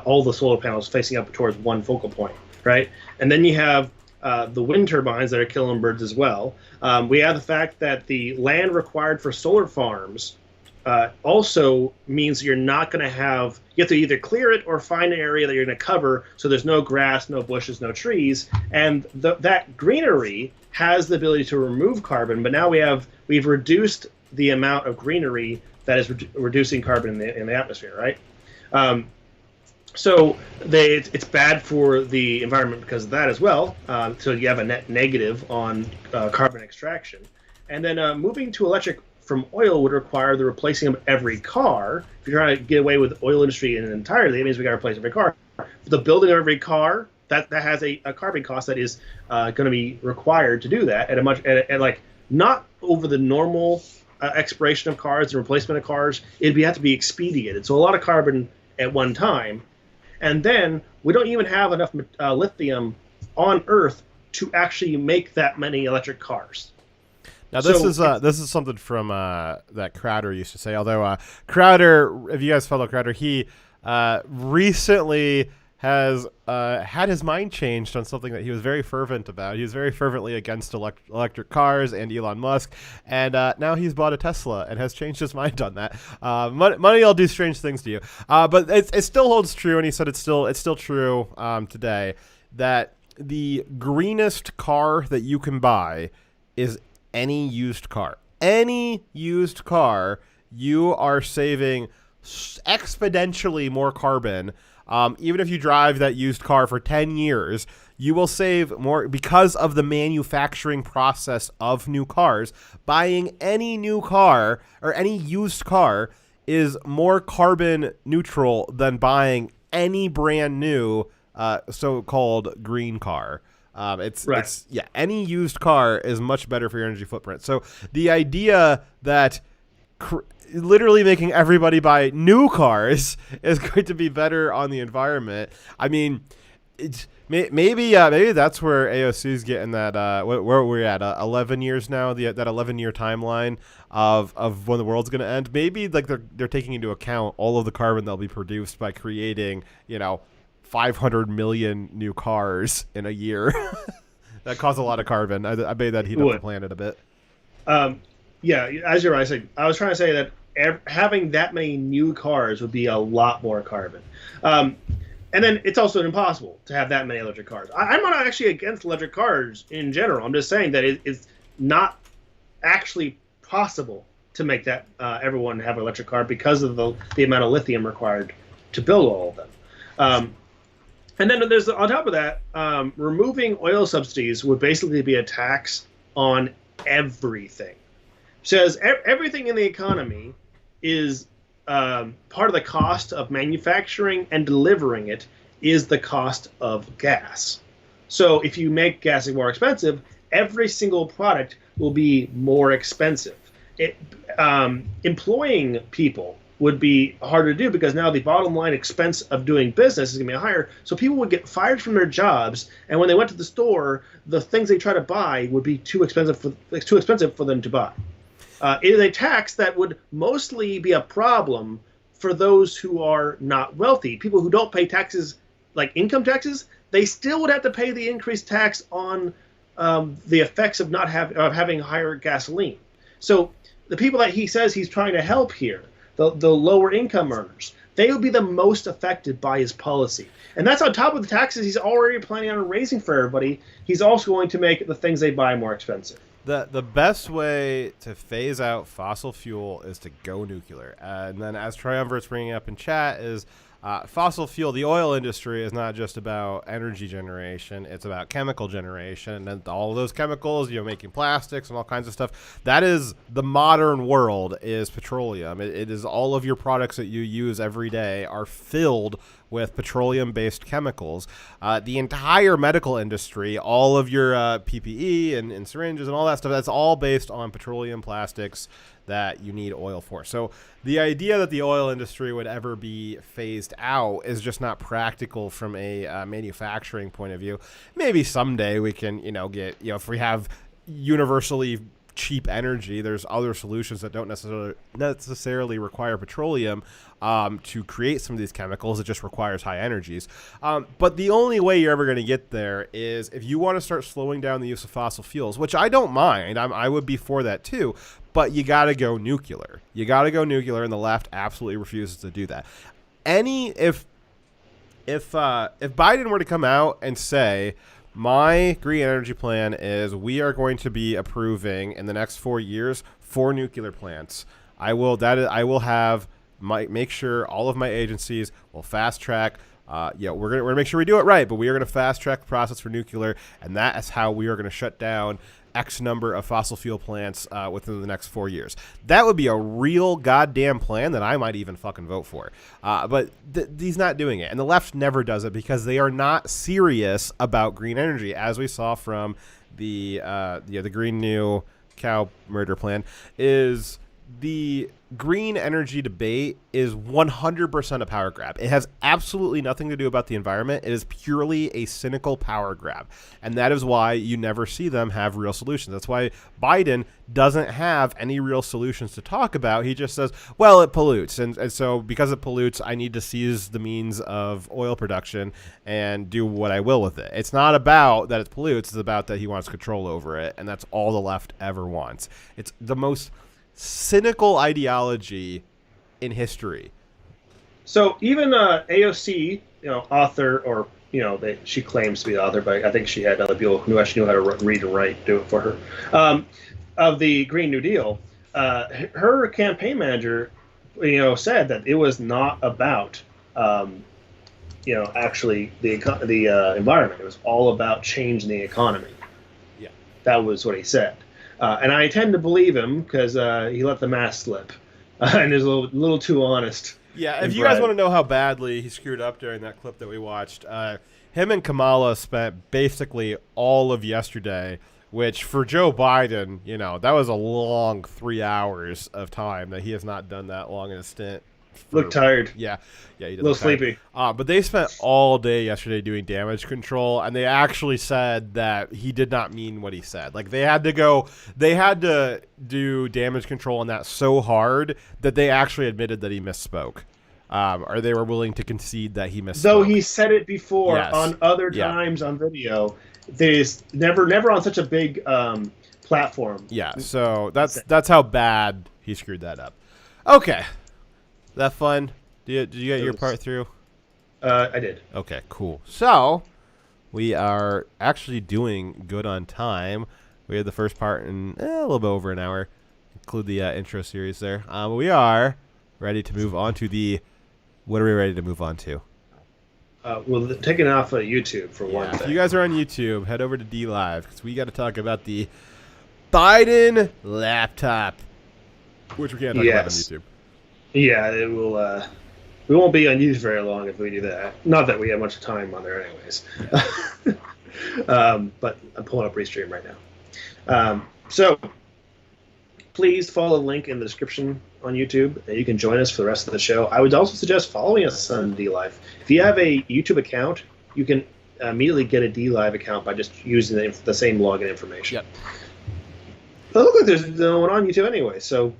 all the solar panels facing up towards one focal point, right? And then you have the wind turbines that are killing birds as well. We have the fact that the land required for solar farms also means you're not going to have, you have to either clear it or find an area that you're going to cover so there's no grass, no bushes, no trees. And that greenery has the ability to remove carbon, but now we've reduced the amount of greenery that is reducing carbon in the atmosphere, right? So it's bad for the environment because of that as well. So you have a net negative on carbon extraction. And then moving to electric from oil would require the replacing of every car. If you're trying to get away with the oil industry entirely, it means we got to replace every car. The building of every car, that has a carbon cost that is going to be required to do that at like not over the normal expiration of cars and replacement of cars. It'd have to be expedited. So a lot of carbon at one time. And then we don't even have enough lithium on Earth to actually make that many electric cars. Now this is something from that Crowder used to say. Although Crowder, if you guys follow Crowder, he recently has had his mind changed on something that he was very fervent about. He was very fervently against electric cars and Elon Musk, and now he's bought a Tesla and has changed his mind on that. Money will do strange things to you, but it still holds true. And he said it's still true today that the greenest car that you can buy is any used car. Any used car, you are saving exponentially more carbon. Even if you drive that used car for 10 years, you will save more because of the manufacturing process of new cars. Buying any new car or any used car is more carbon neutral than buying any brand new so-called green car. It's Right. any used car is much better for your energy footprint. So the idea that literally making everybody buy new cars is going to be better on the environment. I mean, it's maybe that's where AOC is getting that. Where we're at 11 years now. That 11-year timeline of when the world's going to end. Maybe like they're taking into account all of the carbon that'll be produced by creating 500 million new cars in a year. That causes a lot of carbon. I bet that heat up the planet a bit. Yeah, as you're right. I was trying to say that having that many new cars would be a lot more carbon. And then it's also impossible to have that many electric cars. I'm not actually against electric cars in general. I'm just saying that it's not actually possible to make that everyone have an electric car because of the amount of lithium required to build all of them. And then there's, on top of that, removing oil subsidies would basically be a tax on everything. Says everything in the economy is part of the cost of manufacturing and delivering it is the cost of gas. So if you make gas more expensive, every single product will be more expensive. Employing people would be harder to do because now the bottom line expense of doing business is going to be higher. So people would get fired from their jobs, and when they went to the store, the things they try to buy would be too expensive for them to buy. It is a tax that would mostly be a problem for those who are not wealthy. People who don't pay taxes, like income taxes, they still would have to pay the increased tax on the effects of having higher gasoline. So the people that he says he's trying to help here, the lower income earners, they would be the most affected by his policy. And that's on top of the taxes he's already planning on raising for everybody. He's also going to make the things they buy more expensive. The best way to phase out fossil fuel is to go nuclear. And then as Triumvirate's bringing up in chat is fossil fuel, the oil industry is not just about energy generation. It's about chemical generation. And then all of those chemicals, making plastics and all kinds of stuff. That is the modern world is petroleum. It is all of your products that you use every day are filled with petroleum-based chemicals. The entire medical industry, all of your PPE and syringes and all that stuff, that's all based on petroleum plastics that you need oil for. So the idea that the oil industry would ever be phased out is just not practical from a manufacturing point of view. Maybe someday we can, get, if we have universally cheap energy, there's other solutions that don't necessarily require petroleum to create some of these chemicals. It just requires high energies. But the only way you're ever going to get there is if you want to start slowing down the use of fossil fuels, which I don't mind. I would be for that too. But you got to go nuclear. And the left absolutely refuses to do that. If Biden were to come out and say, my green energy plan is we are going to be approving in the next 4 years 4 nuclear plants. I will make sure all of my agencies will fast track. We're gonna make sure we do it right, but we are gonna fast track the process for nuclear, and that is how we are gonna shut down X number of fossil fuel plants within the next 4 years. That would be a real goddamn plan that I might even fucking vote for. But he's not doing it. And the left never does it because they are not serious about green energy, as we saw from the Green New Cow murder plan. Is the green energy debate is 100% a power grab. It has absolutely nothing to do about the environment. It is purely a cynical power grab. And that is why you never see them have real solutions. That's why Biden doesn't have any real solutions to talk about. He just says, well, it pollutes. And so because it pollutes, I need to seize the means of oil production and do what I will with it. It's not about that it pollutes. It's about that he wants control over it. And that's all the left ever wants. It's the most cynical ideology in history. So even AOC, author, or she claims to be the author, but I think she had other people who actually knew how to read and write do it for her. Of the Green New Deal, her campaign manager, said that it was not about, actually the environment. It was all about changing the economy. Yeah, that was what he said. And I tend to believe him because he let the mask slip. and is a little too honest. Yeah, if And you guys Brad. want to know how badly he screwed up during that clip that we watched, him and Kamala spent basically all of yesterday, which for Joe Biden, that was a long 3 hours of time that he has not done that long in a stint. Look tired. Yeah, he did A little look tired. sleepy. But they spent all day yesterday doing damage control, and they actually said that he did not mean what he said. Like they had to do damage control on that so hard that they actually admitted that he misspoke, or they were willing to concede that he misspoke. Though he said it before Yes. on other Yeah. times on video. There's never on such a big platform. Yeah, so that's how bad he screwed that up. Okay, that fun? Did you get your part through? I did. Okay, cool. So we are actually doing good on time. We had the first part in a little bit over an hour. Include the intro series there. We are ready to move on to the. What are we ready to move on to? Well, taking off of YouTube for one If thing. you guys are on YouTube, head over to D Live because we got to talk about the Biden laptop, which we can't talk about on Yes. YouTube. Yeah, it will. We won't be on YouTube very long if we do that. Not that we have much time on there, anyways. But I'm pulling up Restream right now. So please follow the link in the description on YouTube, and you can join us for the rest of the show. I would also suggest following us on DLive. If you have a YouTube account, you can immediately get a DLive account by just using the same login information. Yep. But look like there's no one on YouTube anyway, so